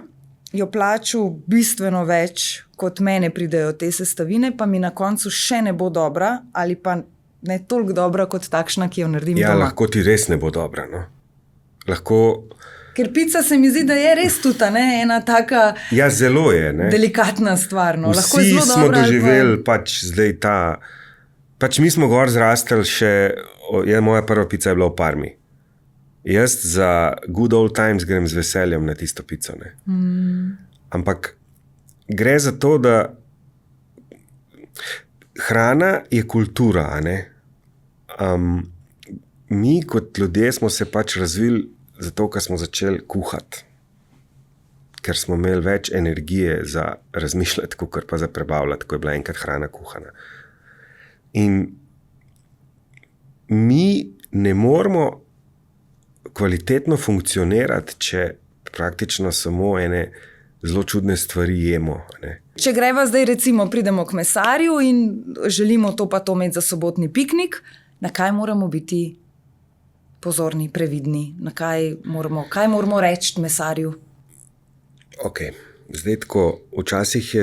jo plačal bistveno več, kot mene pridejo te sestavine, pa mi na koncu še ne bo dobra, ali pa ne toliko dobra kot takšna, ki jo naredim doma. Ja, lahko ti res ne bo dobra. No? Lahko... Ker pica se mi zdi, da je res tudi ena taka zelo je, delikatna stvar. No. Lahko Vsi je zelo smo dobra, doživeli pač zdaj ta... Pač mi smo gor zrastali še... Moja prva pica je bila v Parmi. Jaz za good old times grem z veseljem na tisto pico. Ne. Ampak gre za to, da hrana je kultura. A ne? Mi kot ljudje smo se pač razvili zato, ker smo začeli kuhati. Ker smo imeli več energije za razmišljati, kot pa za prebavljati, ko je bila enkrat hrana kuhana. In mi ne moramo kvalitetno funkcionirati, če praktično samo ene zelo čudne stvari jemo. Ne? Če greva zdaj, recimo, pridemo k mesarju in želimo to pa to imeti za sobotni piknik, na kaj moramo biti pozorni, previdni, na kaj moramo reči mesarju? Ok, zdaj tako, včasih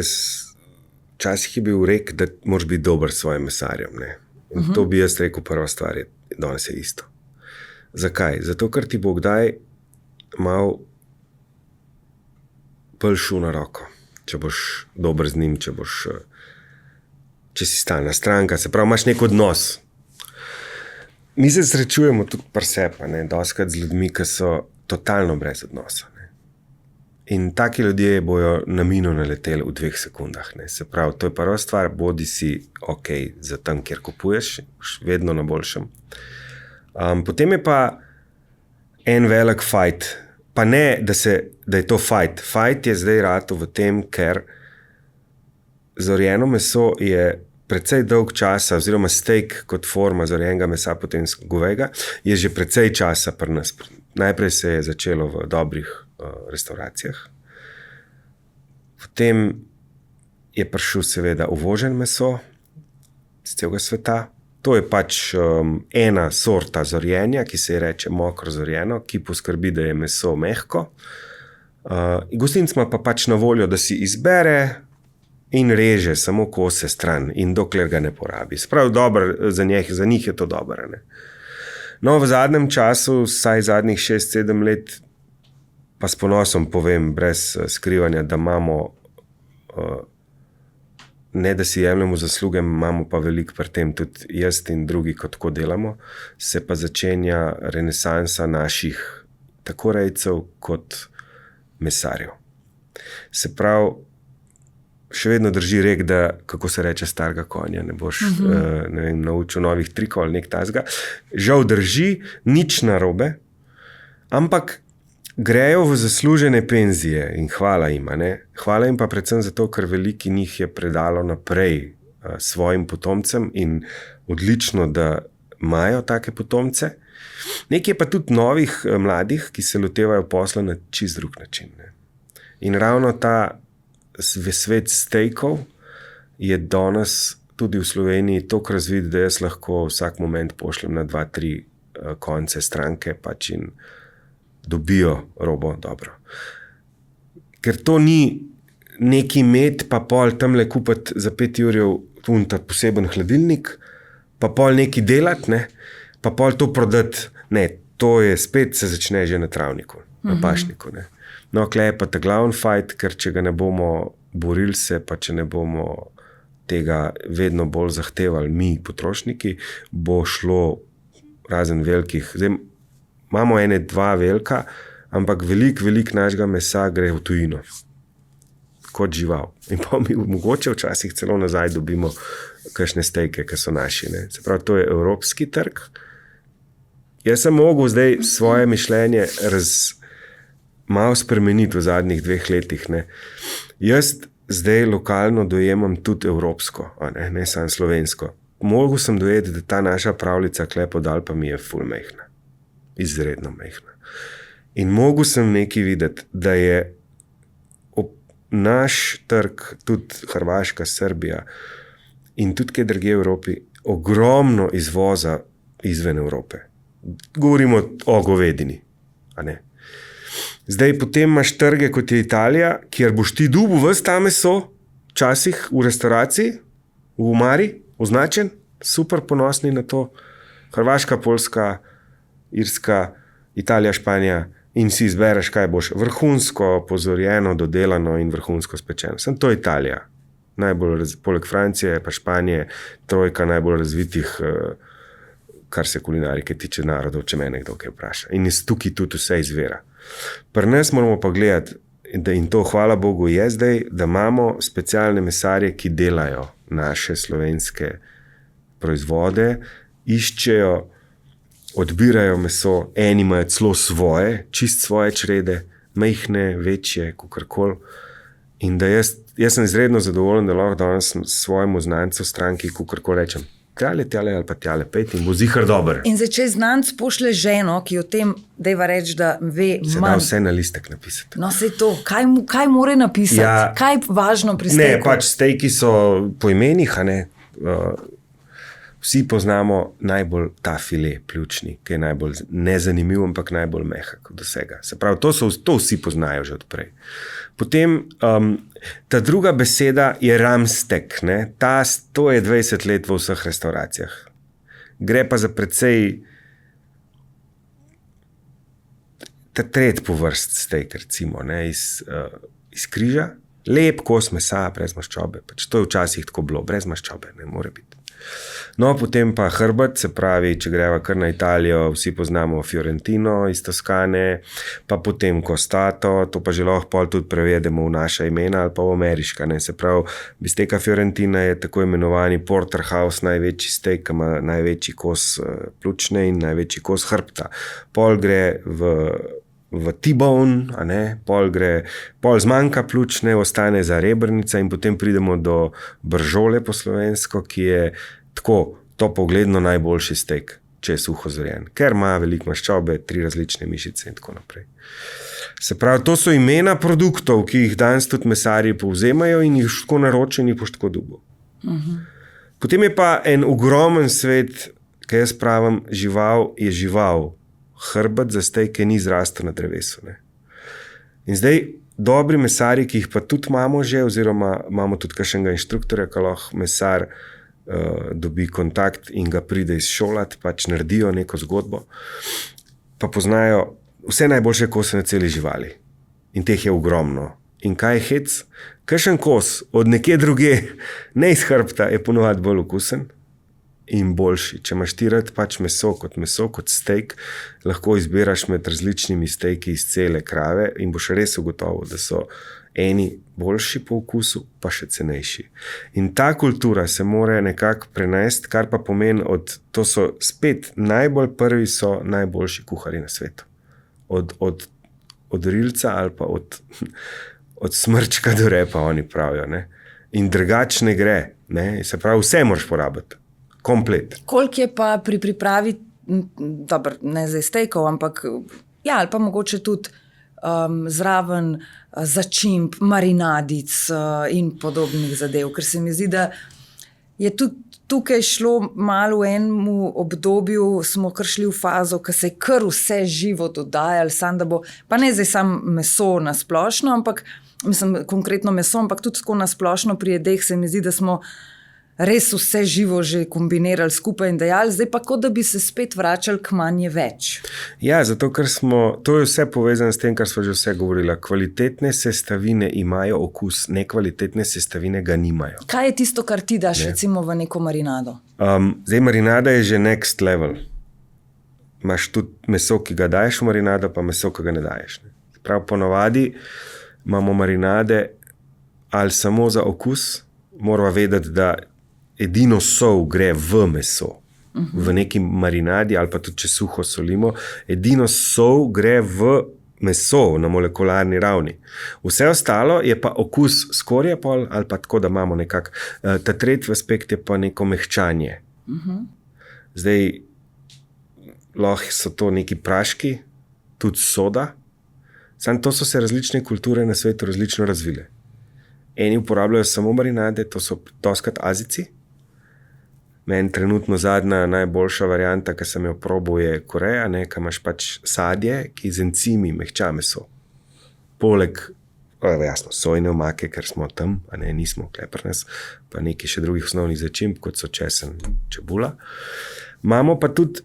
je bil rek, da moraš biti dober s svojim mesarjem. Ne? In to bi jaz rekel, prva stvar je, danes je isto. Zakaj? Zato, ker ti bo kdaj malo pršil na roko, če boš dober z njim, če si stalna stranka, se pravi, imaš nek odnos. Mi se srečujemo tudi pri sebi, dostikrat z ljudmi, ki so totalno brez odnosa. Ne? In taki ljudje bojo na mino naleteli v 2 sekundah. Ne? Se pravi, to je prva stvar, bodi si ok za tam, kjer kupuješ, vedno na boljšem. Potem je pa en velik fight. Pa ne, da je to fight. Fight je zdaj rato v tem, ker zorjeno meso je precej dolg časa, oziroma steak kot forma zorjenega mesa, potem govejega, je že precej časa pri nas. Najprej se je začelo v dobrih restauracijah. Potem je prišel seveda uvožen meso z celega sveta. To je pač ena sorta zorjenja, ki se je reče mokro zorjeno, ki poskrbi, da je meso mehko. Gostinec ima pa pač na voljo, da si izbere in reže samo kose stran in dokler ga ne porabi. Sprav dobro, za njih je to dobro. Ne? No, v zadnjem času, vsaj zadnjih 6-7 let, pa s ponosom povem, brez skrivanja, da imamo, ne da si jemljemo zasluge, imamo pa veliko pri tem, tudi jaz in drugi, kot tako delamo, se pa začenja renesansa naših tako rejcev kot mesarjev. Se pravi, še vedno drži rek, da, kako se reče, starega konja, ne boš naučil novih trikov ali nek tasga. Žal drži, nič narobe, ampak grejo v zaslužene penzije in hvala jim. Hvala jim pa predvsem zato, ker veliki njih je predalo naprej svojim potomcem in odlično, da imajo take potomce. Nekaj je pa tudi novih mladih, ki se lotevajo posla na čist drug način. Ne? In ravno ta svet steakov je danes tudi v Sloveniji toliko razvit, da jaz lahko vsak moment pošljem na 2-3 konce stranke pač in dobijo robo dobro. Ker to ni neki imeti, pa pol tamle kupiti za 5 jurjev ta poseben hladilnik, pa pol neki delati, ne? Pa pol to prodati. Ne, to je spet se začne že na travniku, na pašniku. Ne? No, klej je pa ta glavni fajt, ker če ga ne bomo borili se, pa če ne bomo tega vedno bolj zahtevali mi, potrošniki, bo šlo razen velikih. Zdaj, imamo 1-2 velika, ampak velik našega mesa gre v tujino. Kot žival. In pa mi mogoče včasih celo nazaj dobimo kakšne stejke, ki so naši. Ne? Se pravi, to je evropski trg. Jaz sem mogel zdaj svoje mišljenje malo spremeniti v zadnjih 2 letih. Ne? Jaz zdaj lokalno dojemam tudi evropsko, ne samo slovensko. Mogel sem dojeti, da ta naša pravljica kle pod Alpami je ful mehna. Izredno mehna. In mogel sem nekaj videti, da je naš trg, tudi Hrvaška, Srbija in tudi kje drugje v Evropi, ogromno izvoza izven Evrope. Govorimo o govedini. A ne? Zdaj potem imaš trge kot je Italija, kjer boš ti dobil ves ta meso, včasih v restauraciji, v omari, označen, super ponosni na to. Hrvaška, Poljska, Irska, Italija, Španija in si izbereš, kaj boš. Vrhunsko pozorjeno, dodelano in vrhunsko spečeno. Sem to Italija. Poleg Francije pa Španije, 3 najbolj razvitih, kar se kulinarike tiče narodov, če me nekdo kaj vpraša. In iz tukaj tudi vse izvira. Pri nas moramo pa gledati, in to hvala Bogu je zdaj, da imamo specialne mesarje, ki delajo naše slovenske proizvode, iščejo, odbirajo meso, eni imajo celo svoje, čist svoje črede, majhne, večje, kakorkoli. In da jaz sem izredno zadovoljen, da lahko danes svojemu znancu stranki kakorkoli rečem, tjale ali pa tjale, pejte in bo zihar dober. In zdaj, če znanc pošle ženo, ki o tem dejva reči, da ve se manj. Da vse na listek napisati. No, sej to. Kaj more napisati? Ja, kaj je važno pri stejku? Ne, pač stejki so po imenih, a ne. Vsi poznamo najbolj ta file, pljučni, ki je najbolj nezanimiv, ampak najbolj mehak od vsega. Se pravi, to vsi poznajo že odprej. Potem ta druga beseda je ramstek. Ne? To je 20 let v vseh restauracijah. Gre pa za precej ta tret po vrst steak, recimo, ne? Iz križa. Lep kos mesa, brez maščobe. Pač to je včasih tako bilo, brez maščobe, ne more biti. No, potem pa hrbet, se pravi, če greva kar na Italijo, vsi poznamo Fiorentino iz Toskane, pa potem Costato, to pa že lahko pol tudi prevedemo v naša imena ali pa v ameriška. Ne? Se pravi, bisteka Fiorentina je tako imenovani porterhouse, največji steak, ki ima največji kos pljučne in največji kos hrbta. Pol gre v T-bone, a ne, pol zmanjka pljučne, ostane za rebrnica in potem pridemo do bržole po slovensko, ki je tako topogledno najboljši steak, če je suho zorjen, ker ima veliko maščobe, 3 različne mišice in tako naprej. Se pravi, to so imena produktov, ki jih danes tudi mesarji povzemajo in jih tako naročijo in jih boš tako dobil. Potem je pa en ogromen svet, ki jaz pravim, žival je žival. Hrbet za stejke ni zrastel na drevesu. Ne? In zdaj, dobri mesarji, ki jih pa tudi imamo že, oziroma imamo tudi kakšnega inštruktorja, ki lahko mesar dobi kontakt in ga pride izšolati, pač naredijo neko zgodbo, pa poznajo vse najboljše kose na celi živali. In teh je ogromno. In kaj je hec? Kakšen kos od nekje druge, ne iz hrbta, je ponovadi bolj okusen in boljši. Če imaš ti rad pač meso kot steak, lahko izbiraš med različnimi stejki iz cele krave in boš res ugotovil, da so eni boljši po okusu, pa še cenejši. In ta kultura se mora nekako prenesti, kar pa pomeni, to so spet prvi so najboljši kuharji na svetu. Od rilca ali pa od smrčka do repa, oni pravijo. Ne? In drugače ne gre. Ne? Se pravi, vse moraš porabiti. Komplet. Koliko je pa pri pripravi, dobro, ne zdaj stejkov, ampak ja, ali pa mogoče tudi zraven začimb, marinadic in podobnih zadev, ker se mi zdi, da je tudi tukaj šlo malo v enem obdobju, smo kar šli v fazo, ko se je kar vse živo dodajali, sam da bo, pa ne zdaj samo meso na splošno, ampak mislim, konkretno meso, ampak tudi tako nasplošno pri jedeh se mi zdi, da smo res vse živo že kombinirali skupaj in dejali, zdaj pa kot da bi se spet vračali k manje več. Ja, zato ker to je vse povezano s tem, kar smo že vse govorili. Kvalitetne sestavine imajo okus, nekvalitetne sestavine ga nimajo. Kaj je tisto, kar ti daš recimo v neko marinado? Zdaj marinada je že next level. Imaš tudi meso, ki ga daješ v marinado, pa meso, ki ga ne daješ. Prav ponovadi imamo marinade ali samo za okus, moramo vedeti, da edino sol gre v meso, v neki marinadi ali pa tudi, če suho solimo, edino sol gre v meso na molekularni ravni. Vse ostalo je pa okus skorje pol ali pa tako, da imamo nekako, ta tretji aspekt je pa neko mehčanje. Zdaj, lahko so to neki praški, tudi soda, samo to so se različne kulture na svetu različno razvile. Eni uporabljajo samo marinade, to so doskrat Azijci. Meni trenutno zadnja najboljša varianta, ki sem jo probal, je Koreja, ki imaš pač sadje, ki z encimi mehča meso. Poleg, jasno, sojne omake, ker smo tam, a ne, nismo kleprnes, pa nekaj še drugih osnovnih začimb, kot so česen, čebula. Imamo pa tudi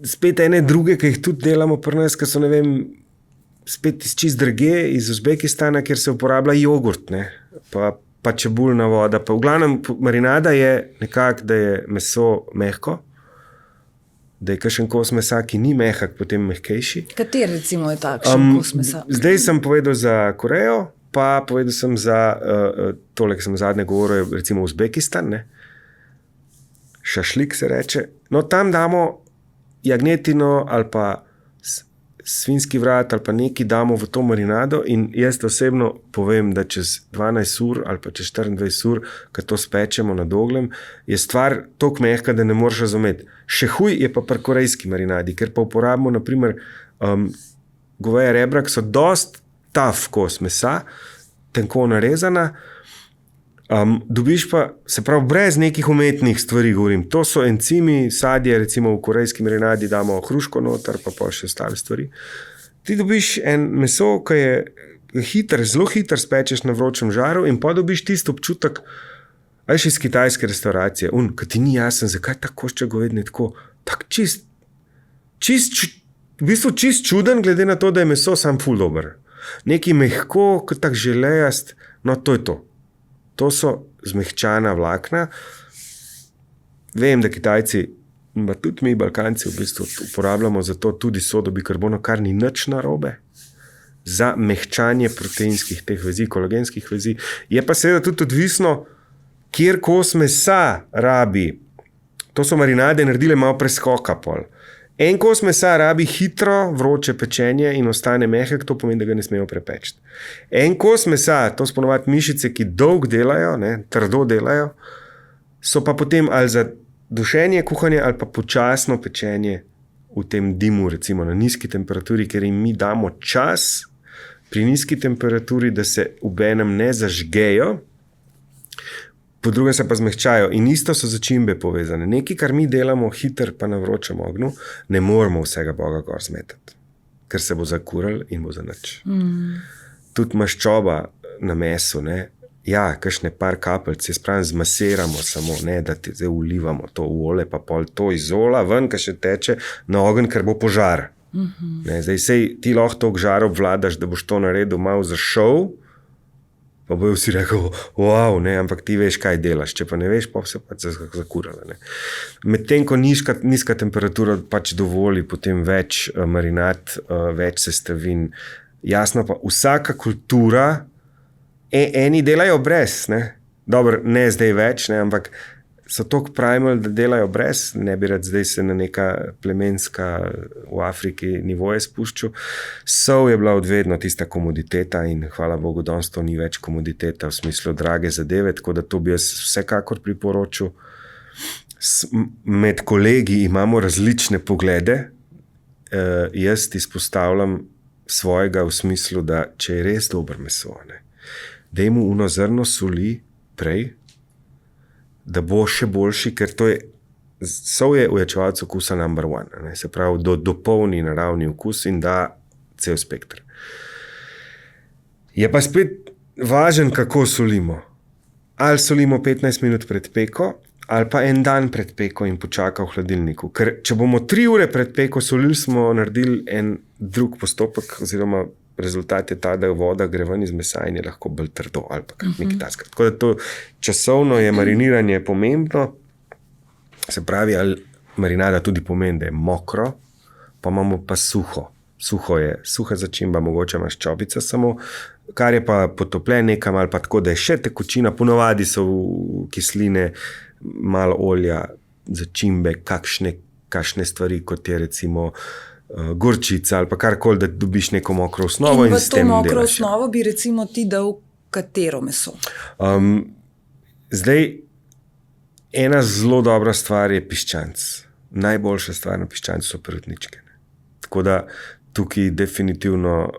spet ene druge, ki jih tudi delamo pri nas, ki so, ne vem, spet iz čist drage, iz Uzbekistana, kjer se uporablja jogurt, ne, pa čebulna voda. Pa v glavnem marinada je nekako, da je meso mehko, da je kakšen kos mesa, ki ni mehak, potem mehkejši. Kateri recimo je takšen kos mesa? Zdaj sem povedal za Korejo, pa povedal sem za tole, ki sem zadnje govoril, recimo Uzbekistan, ne. Šašlik se reče. No, tam damo jagnjetino ali pa svinjski vrat ali pa nekaj damo v to marinado in jaz osebno povem, da čez 12 ur ali pa čez 24 ur, ko to spečemo na ogljem, je stvar toliko mehka, da ne moreš razumeti. Še huj je pa pri korejski marinadi, ker pa uporabimo naprimer goveje rebra, ki so dost tough kos mesa, tenko narezana, dobiš pa, se pravi, brez nekih umetnih stvari govorim. To so encimi, sadje, recimo v korejski marinadi damo hruško noter, pa še ostale stvari. Ti dobiš en meso, ki je zelo hiter spečeš na vročem žaru in pa dobiš tisto občutek, veš, iz kitajske restauracije, ki ti ni jasen, zakaj ta košček govedine tako čist, v bistvu čist čuden, glede na to, da je meso sam ful dober. Nekaj mehko, kot tak želejast, no to je to. To so zmehčana vlakna. Vem, da Kitajci, pa tudi mi, Balkanci, v bistvu uporabljamo za to tudi sodo bikarbono, kar ni nič narobe, za mehčanje proteinskih teh vezi, kolagenskih vezi. Je pa seveda tudi odvisno, kjer kos mesa rabi. To so marinade naredile malo preskoka pol. En kos mesa rabi hitro, vroče pečenje in ostane mehek, to pomeni, da ga ne smemo prepeči. En kos mesa, to so ponovadi mišice, ki dolgo delajo, trdo delajo, so pa potem ali za dušenje, kuhanje ali pa počasno pečenje v tem dimu, recimo na nizki temperaturi, ker jim mi damo čas pri nizki temperaturi, da se obenem ne zažgejo, po druge se pa zmehčajo in isto so začimbe povezane. Nekaj, kar mi delamo hiter pa na vročem ognju, ne moramo vsega boga gor zmetati, ker se bo zakuril in bo za nič. Tudi maščoba na mesu, ne, ja, kakšne par kapelj, se spravim, zmasiramo samo, ne, da ti zdaj ulivamo to v olje, pa pol to iz olja ven, ki še teče na ogenj, ker bo požar. Ne, zdaj sej ti lahko toliko žar obvladaš, da boš to naredil malo za šov, pa bojo vsi rekel, wow, ne, ampak ti veš, kaj delaš, če pa ne veš, pa se pač zakurala. Medtem, ko nizka temperatura pač dovoli potem več marinad, več sestavin. Jasno pa, vsaka kultura, eni delajo brez, ne, dobro, ne zdaj več, ne, ampak so toliko primal, da delajo brez, ne bi rad zdaj se na neka plemenska v Afriki nivoje spuščal. Sol je bila odvedno tista komoditeta in hvala Bogu, danes to ni več komoditeta v smislu drage zadeve, tako da to bi jaz vsekakor priporočil. Med kolegi imamo različne poglede, jaz izpostavljam svojega v smislu, da če je res dober meso, ne, daj mu uno zrno soli prej, da bo še boljši, ker to je, sol je ojačevalec okusa number one, ne? Se pravi, dopolni naravni okus in da cel spektr. Je pa spet važen, kako solimo. Ali solimo 15 minut pred peko, ali pa en dan pred peko in počaka v hladilniku. Ker če bomo 3 ure pred peko solili, smo naredili en drug postopek, oziroma rezultat je ta, da voda gre ven iz mesa in je lahko bolj trdo ali pa nekaj takega. Tako da to časovno je mariniranje pomembno. Se pravi, ali marinada tudi pomeni, da je mokro, pa imamo pa suho. Suho je, suha začimba, mogoče maščobica samo, kar je pa potopljen nekam ali pa tako, da je še tekočina, ponovadi so v kisline, malo olja, začimbe, kakšne stvari, kot je recimo gorčica ali pa karkoli, da dobiš neko mokro osnovo in s tem delaš. In v to mokro osnovo bi recimo ti dal katero meso? Zdaj, ena zelo dobra stvar je piščanc. Najboljša stvar na piščancu so perutničke. Tako da tukaj definitivno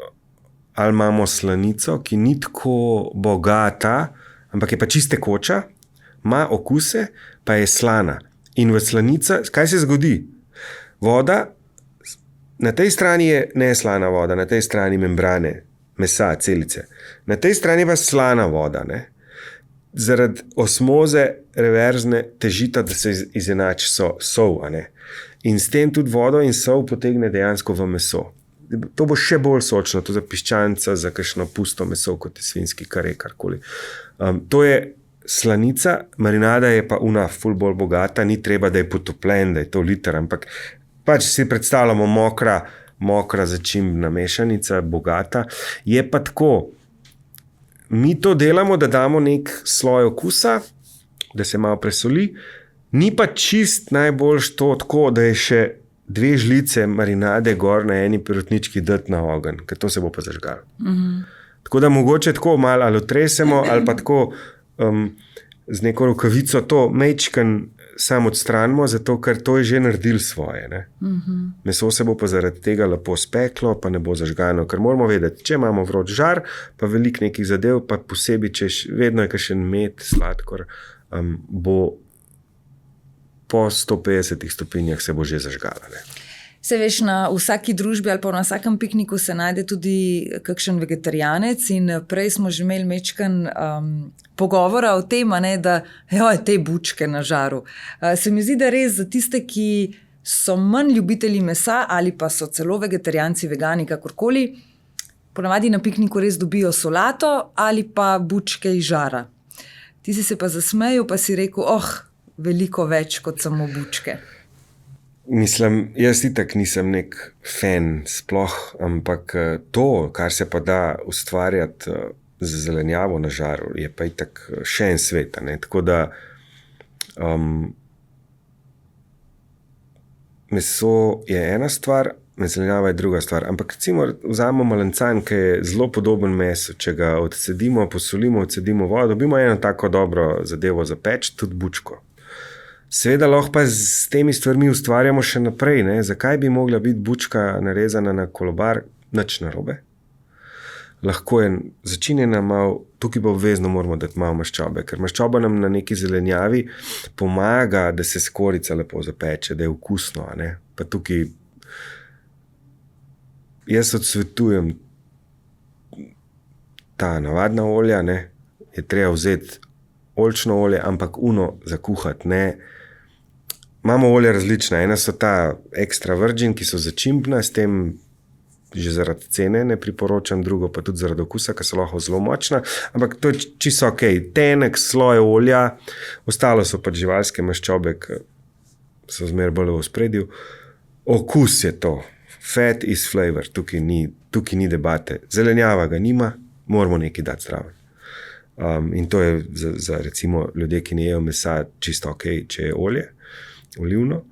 ali imamo slanico, ki ni tako bogata, ampak je pa čiste koča, ima okuse, pa je slana. In v slanica, kaj se zgodi? Voda, na tej strani je neslana voda, na tej strani membrane, mesa, celice. Na tej strani pa slana voda, ne? Zaradi osmoze reverzne težita, da se izenači sol, a ne? In s tem tudi vodo in sol potegne dejansko v meso. To bo še bolj sočno, to za piščanca, za kakšno pusto meso, kot je svinjski kare, karkoli. To je slanica, marinada je pa ful bolj bogata, ni treba, da je potopljen, da je to liter, ampak pač si predstavljamo mokra začimbna mešanica, bogata. Je pa tako, mi to delamo, da damo nek sloj okusa, da se malo presoli, ni pa čist najboljš to tako, da je še 2 žlice marinade gor na eni perutnički dati na ogenj, ker to se bo pa zažgalo. Tako da mogoče tako malo ali otresemo, ali pa tako z neko rokavico to mečkan samo odstranimo, zato ker to je že naredil svoje. Ne? Meso se bo pa zaradi tega lepo speklo, pa ne bo zažgano, ker moramo vedeti, če imamo vroč žar, pa veliko nekih zadev, pa posebej, če vedno je kakšen med, sladkor, bo po 150 stopinjah se bo že zažgala. Ne? Se veš, na vsaki družbi ali pa na vsakem pikniku se najde tudi kakšen vegetarijanec in prej smo že imeli mečkan pogovora o tem, ne, da te bučke na žaru. Se mi zdi, da res za tiste, ki so manj ljubitelji mesa ali pa so celo vegetarijanci, vegani, kakorkoli, ponavadi na pikniku res dobijo solato ali pa bučke iz žara. Ti si se pa zasmejal, pa si rekel, veliko več kot samo bučke. Mislim, jaz itak nisem nek fan sploh, ampak to, kar se pa da ustvarjati z zelenjavo na žaru, je pa itak še en svet. Ne? Tako da meso je ena stvar, zelenjava je druga stvar. Ampak recimo vzamemo malancan, ki je zelo podoben mesu, če ga odcedimo, posolimo, odcedimo vodo, dobimo eno tako dobro zadevo za peč, tudi bučko. Seveda lahko pa s temi stvarmi ustvarjamo še naprej. Ne? Zakaj bi mogla biti bučka narezana na kolobar? Nič narobe. Lahko je začinjena malo, tukaj pa obvezno moramo dati malo maščobe, ker maščoba nam na neki zelenjavi pomaga, da se skorica lepo zapeče, da je okusno. Ne? Pa tukaj jaz odsvetujem ta navadna olja, ne? Je treba vzeti oljčno olje, ampak za kuhati, ne. Imamo olje različna, ena so ta extra virgin, ki so začimbna, s tem že zaradi cene ne priporočam, drugo pa tudi zaradi okusa, ki so lahko zelo močna, ampak to je čisto ok, tenek sloj olja, ostalo so pa živalske maščobe, ki so zmeraj bolj v ospredju. Okus je to, fat is flavor, tukaj ni debate, zelenjava ga nima, moramo nekaj dati zraven. In to je za recimo ljudje, ki ne jejo mesa, čisto ok, če je olje, olivno.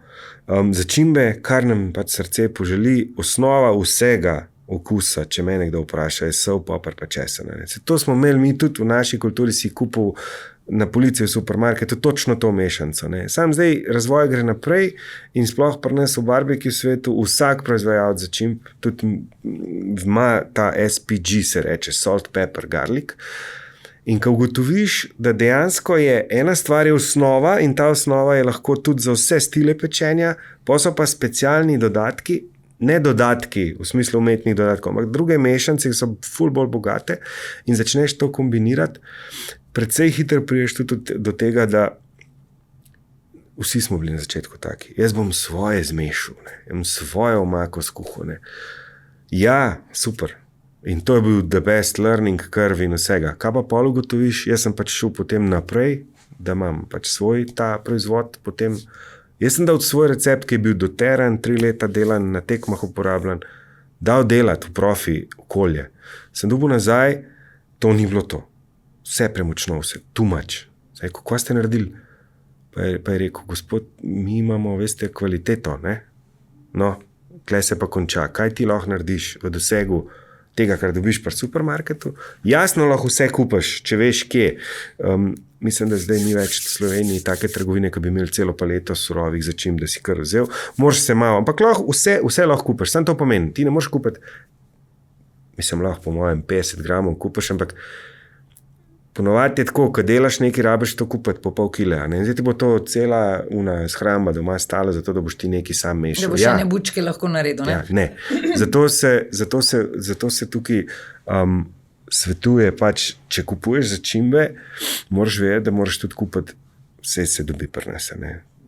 Začimbe, kar nam pač srce poželi, osnova vsega okusa, če me nekdo vpraša, je sol, poper pa česen. To smo imeli mi tudi v naši kulturi, si kupil na polici v supermarketu točno to mešanco. Ne. Sam zdaj razvoj gre naprej in sploh pri nas v barbecue svetu vsak proizvajalec začimb tudi ima ta SPG, se reče, salt, pepper, garlic. In ko ugotoviš, da dejansko je ena stvar je osnova in ta osnova je lahko tudi za vse stile pečenja, pa so pa specialni dodatki, ne dodatki, v smislu umetnih dodatkov, ampak druge mešanice, ki so ful bolj bogate in začneš to kombinirati, precej hitro prideš tudi do tega, da vsi smo bili na začetku taki. Jaz bom svoje zmešal, jaz bom svojo omako skuhal. Ja, super. In to je bil the best learning curve in vsega. Kaj pa pol ugotoviš, jaz sem pač šel potem naprej, da imam pač svoj ta proizvod, potem jaz sem dal svoj recept, ki je bil doteran, 3 leta delan, na tekmah uporabljen, dal delati v profi okolje. Sem dobil nazaj, to ni bilo to. Vse premočno, vse, too much. Zdaj, kako ste naredili? Pa je rekel, gospod, mi imamo, veste, kvaliteto, ne? No, tle se pa konča. Kaj ti lahko narediš v dosegu tega, kar dobiš pri supermarketu? Jasno lahko vse kupaš, če veš kje. Mislim, da zdaj ni več v Sloveniji take trgovine, ki bi imeli celo paleto surovih začimb, da si kar vzel. Moraš se malo, ampak lahko vse lahko kupaš. Samo to pomeni, ti ne moreš kupiti, mislim, lahko po mojem 50 gramov kupaš, ampak ponovadi je tako, ko delaš nekaj, rabiš to kupiti po pol kile. Zdaj ti bo to cela shramba doma stala, zato da boš ti nekaj sam mešal. Da boš ene bučke lahko naredil, ne? Ja, ne. Zato se tukaj svetuje, pač, če kupuješ začimbe, moraš vedeti, da moraš tudi kupiti, vse se dobi pri nas,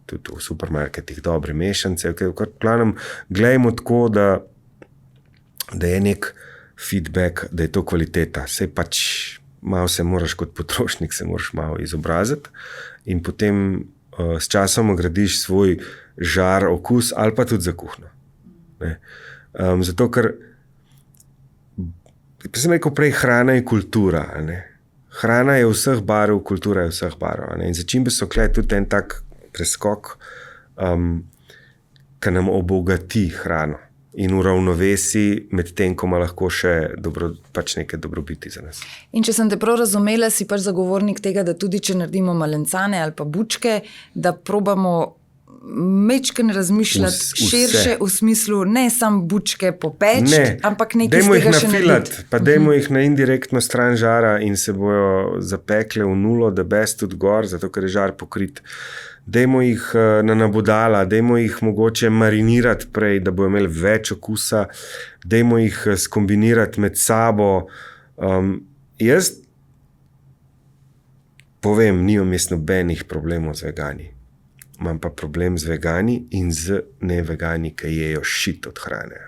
tudi v supermarketih dobre mešanice. Planem, gledajmo tako, da je nek feedback, da je to kvaliteta. Sej pač malo se moraš kot potrošnik, se moraš malo izobraziti in potem s časom gradiš svoj žar, okus ali pa tudi za kuhno. Zato, ker sem rekel prej, hrana je kultura. Hrana je vseh barv, kultura je vseh barv. In začimbe so tudi en tak preskok, ki nam obogati hrano in uravnovesi med tem, ko ima lahko še pač nekaj dobrobiti za nas. In če sem te prav razumela, si pač zagovornik tega, da tudi če naredimo malencane ali pa bučke, da probamo mečken razmišljati širše v smislu, ne samo bučke popeči, ampak nekaj iz tega še narediti. Pa dajmo jih na indirektno stran žara in se bojo zapekle v nulo, da best tudi gor, zato ker je žar pokrit. Dajmo jih na nabodala, dajmo jih mogoče marinirati prej, da bojo imeli več okusa, dajmo jih skombinirati med sabo. Jaz povem, nimam jaz nobenih problemov z vegani. Imam pa problem z vegani in z nevegani, ki jejo šit od hrane.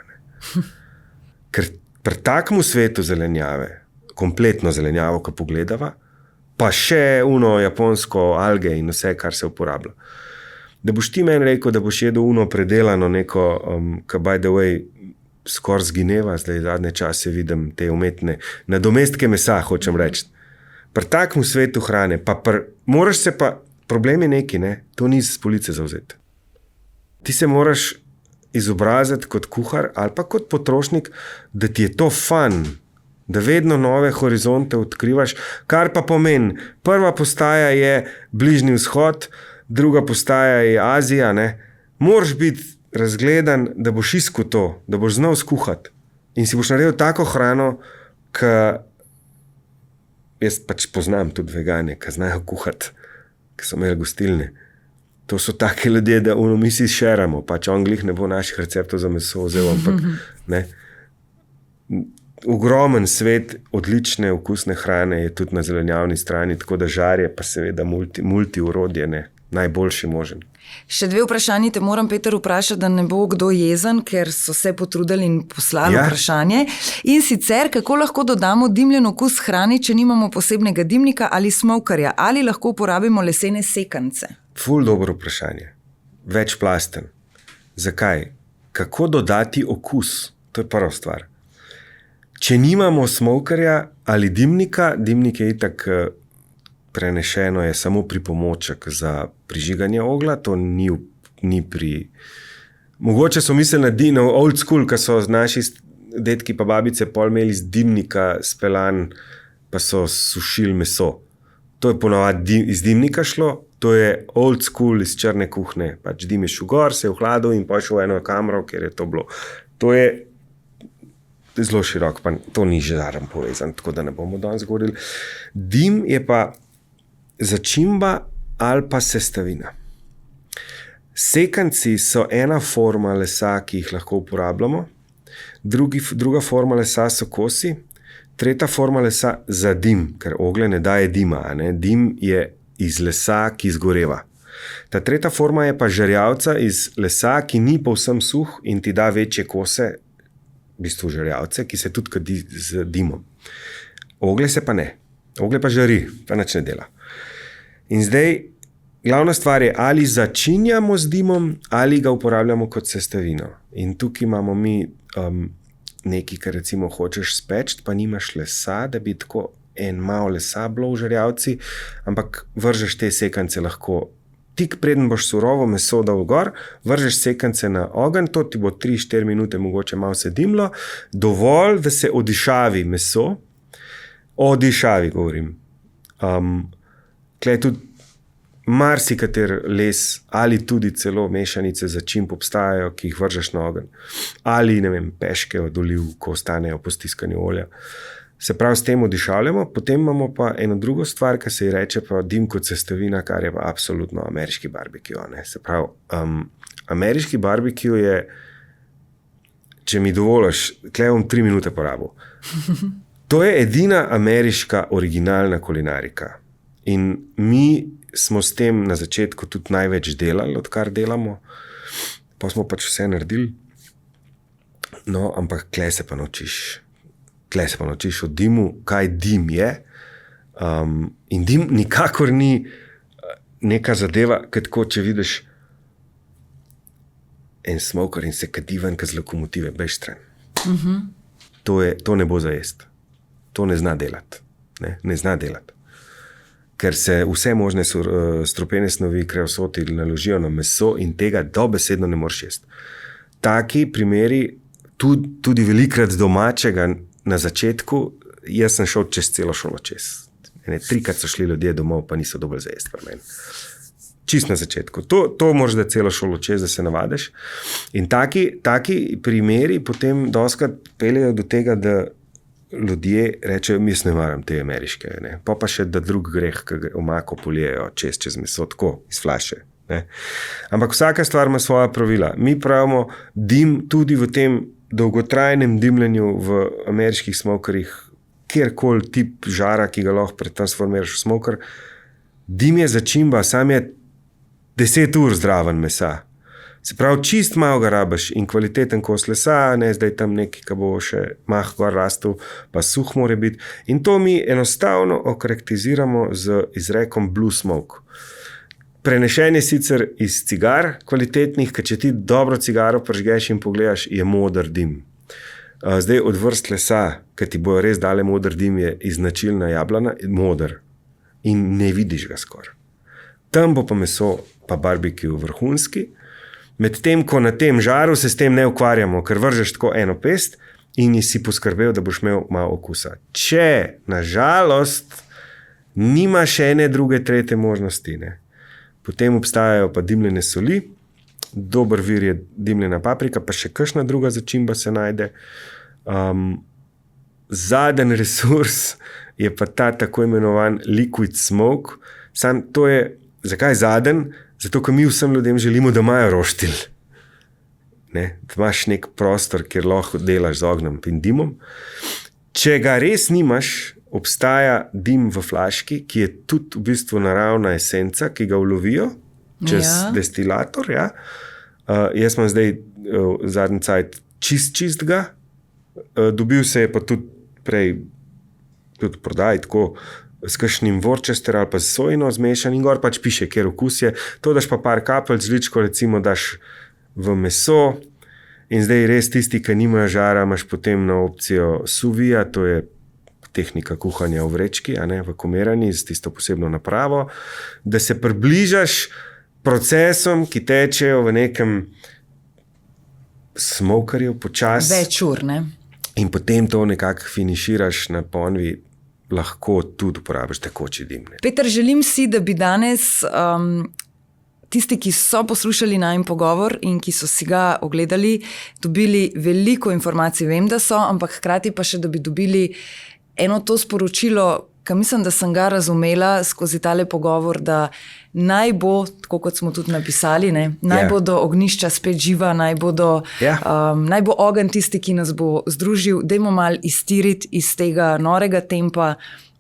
Ker pri takmu svetu zelenjave, kompletno zelenjavo, ko pogledava, pa še japonsko alge in vse, kar se uporablja. Da boš ti meni rekel, da boš jedel predelano neko, ki by the way skoraj zgineva, zdaj zadnje čase vidim te umetne nadomestke mesa, hočem reči. Pri takmu svetu hrane, moraš se pa, problem je neki, to ni z police zavzeti. Ti se moraš izobraziti kot kuhar ali pa kot potrošnik, da ti je to fun, da vedno nove horizonte odkrivaš, kar pa pomeni, prva postaja je Bližnji vzhod, druga postaja je Azija, Moraš biti razgledan, da boš iskal to, da boš znal skuhati in si boš naredil tako hrano, ki jaz pač poznam tudi vegane, ki znajo kuhati, ki so imeli gostilne. To so take ljudje, da mi si šeramo, pač on glih ne bo naših receptov za meso vzel, ampak ogromen svet odlične okusne hrane je tudi na zelenjavni strani, tako da žar je pa seveda multi-urodje, najboljši možen. Še 2 vprašanji te moram, Peter, vprašati, da ne bo kdo jezen, ker so se potrudili in poslali vprašanje. In sicer, kako lahko dodamo dimljen okus hrani, če nimamo posebnega dimnika ali smokerja, ali lahko uporabimo lesene sekance? Ful dobro vprašanje. Večplasten. Zakaj? Kako dodati okus? To je prva stvar. Če nimamo smokerja ali dimnika, dimnik je itak prenešeno, je samo pripomoček za prižiganje oglja, to ni pri... Mogoče so mislili na old school, ko so naši dedki pa babice pol imeli z dimnika spelan, pa so sušili meso. To je ponovadi iz dimnika šlo, to je old school iz črne kuhne. Pač dim je šel gor, se je ohladil in pa šel v eno kamero, kjer je to bilo. To je zelo širok, pa to ni žarom povezan, tako da ne bomo danes govorili. Dim je pa začimba ali pa sestavina. Sekanci so ena forma lesa, ki jih lahko uporabljamo, druga forma lesa so kosi, tretja forma lesa za dim, ker oglje ne daje dima. Ne? Dim je iz lesa, ki izgoreva. Ta tretja forma je pa žerjavca iz lesa, ki ni povsem suh in ti da večje kose, v bistvu žerjavce, ki se tudi kadi z dimom. Oglje se pa ne. Oglje pa žari, pa nič ne dela. In zdaj, glavna stvar je, ali začinjamo z dimom, ali ga uporabljamo kot sestavino. In tukaj imamo mi nekaj, kar recimo hočeš speči, pa nimaš lesa, da bi tako en malo lesa bilo v žerjavci, ampak vržeš te sekance lahko. Tik preden boš surovo meso dal gor, vržeš sekance na ogenj, to ti bo 3-4 minute mogoče malo se dimlo, dovolj, da se odišavi meso, odišavi govorim. Tukaj tudi marsikater les ali tudi celo mešanice za čimp obstajajo, ki jih vržeš na ogenj. Ali, ne vem, peške od oliv, ko ostanejo po stiskanju olja. Se pravi, s tem odišavljamo, potem imamo pa eno drugo stvar, ki se ji reče pa dim kot sestavina, kar je pa absolutno ameriški barbecue. Ne? Se pravi, ameriški barbecue je, če mi dovoliš, tukaj bom 3 minute porabil. To je edina ameriška originalna kulinarika. In mi smo s tem na začetku tudi največ delali, odkar delamo, pa smo pač vse naredili. No, ampak tukaj se pa naučiš o dimu, kaj dim je. In dim nikakor ni neka zadeva, kot če vidiš en smoker in se kadi ven z lokomotive, bež stran. To ne bo za jest. To ne zna delati. Ne zna delati. Ker se vse možne strupene snovi, kreosoti naložijo na meso in tega dobesedno ne moreš jesti. Taki primeri, tudi velikrat domačega, na začetku, jaz sem šel čez celo šolo čez. 3krat so šli ljudje domov, pa niso dobili za jesti pri meni. Čist na začetku. To moraš da celo šolo čez, da se navadiš. In taki primeri potem doskrat peljejo do tega, da ljudje rečejo, jaz ne maram te ameriške. Ne? Pa še da drug greh, ki ga omako polijejo čez meso, tako iz flaše. Ne? Ampak vsaka stvar ima svoja pravila. Mi pravimo dim tudi v tem dolgotrajnem dimljenju v ameriških smokerjih, kjerkoli tip žara, ki ga lahko pretransformiraš v smoker. Dim je začimba, sam je 10 ur zdraven mesa. Se pravi, čist malo ga rabiš in kvaliteten kos lesa, ne zdaj tam neki, ki bo še mah gor rastel, pa suh mora biti. In to mi enostavno okarakteriziramo z izrekom blue smoke. Prenešen je sicer iz cigar kvalitetnih, ker če ti dobro cigaro prižgeš in pogledaš, je moder dim. Zdaj od vrst lesa, ki ti bojo res dale moder dim, je iznačilna jablana, moder. In ne vidiš ga skoraj. Tam bo pa meso, pa barbecue vrhunski, medtem ko na tem žaru se s tem ne ukvarjamo, ker vržeš tako eno pest in si poskrbel, da boš imel malo okusa. Če, na žalost, nimaš ene druge, tretje možnosti, ne. Potem obstajajo pa dimljene soli, dober vir je dimljena paprika, pa še kakšna druga začimba se najde. Zadnji resurs je pa ta tako imenovan liquid smoke. Sam to je, zakaj zadnji? Zato, ker mi vsem ljudem želimo, da imajo roštilj. Da imaš nek prostor, kjer lahko delaš z ognjem in dimom. Če ga res nimaš, obstaja dim v flaški, ki je tudi v bistvu naravna esenca, ki ga ulovijo čez destilator. Ja. Jaz imam zdaj zadnji cajt čist ga. Dobil se je pa tudi prej tudi prodaj tako s kakšnim Worcester ali pa z sojino zmešan in gor pač piše, kjer okus je. To daš pa par kapelj, žličko recimo daš v meso in zdaj res tisti, ki nimajo žara, imaš potem na opcijo suvija, to je tehnika kuhanja v vrečki, a ne, v komerani z tisto posebno napravo, da se približaš procesom, ki tečejo v nekem smokerju počas. Več ur, ne? In potem to nekako finiširaš na ponvi, lahko tudi uporabiš tekoči dim. Ne? Peter, želim si, da bi danes tisti, ki so poslušali najin pogovor in ki so si ga ogledali, dobili veliko informacij, vem, da so, ampak hkrati pa še, da bi dobili eno to sporočilo, ker mislim, da sem ga razumela skozi tale pogovor, da naj bo, tako kot smo tudi napisali, naj bodo ognjišča spet živa, naj bo ogenj tisti, ki nas bo združil, dajmo malo iztiriti iz tega norega tempa,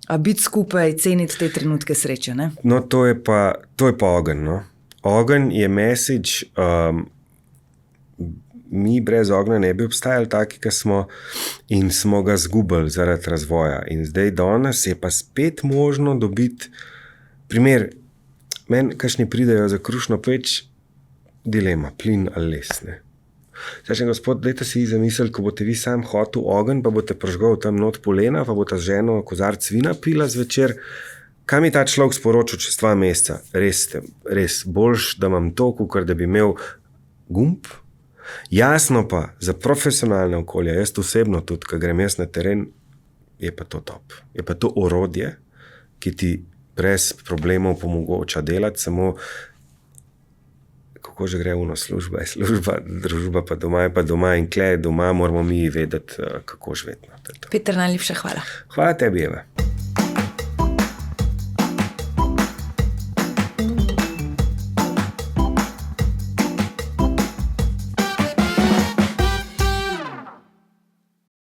a biti skupaj, ceniti te trenutke sreče. Ne? No, to je pa ogenj. No? Ogenj je message, mi brez ognja ne bi obstajali taki, ki smo in smo ga zgubili zaradi razvoja. In zdaj danes je pa spet možno dobiti primer, meni kakšni pridejo za krušno peč, dilema, plin ali les. Ne? Zdaj, gospod, dajte si zamisliti, ko boste vi sam hotel ogenj, pa boste prižgal tam not polena, pa boste z ženo kozarc vina pila zvečer. Kaj mi ta človek sporočil čez 2 meseca? Res boljš, da imam to, kot da bi imel gumb. Jasno pa, za profesionalne okolje, jaz osebno tudi, ko grem jaz na teren, je pa to top. Je pa to orodje, ki ti brez problemov pomogoča delati, samo kako že gre služba, je služba, družba pa doma je pa doma in doma moramo mi vedeti, kako živeti. Peter, najlepša hvala. Hvala tebi, Eva.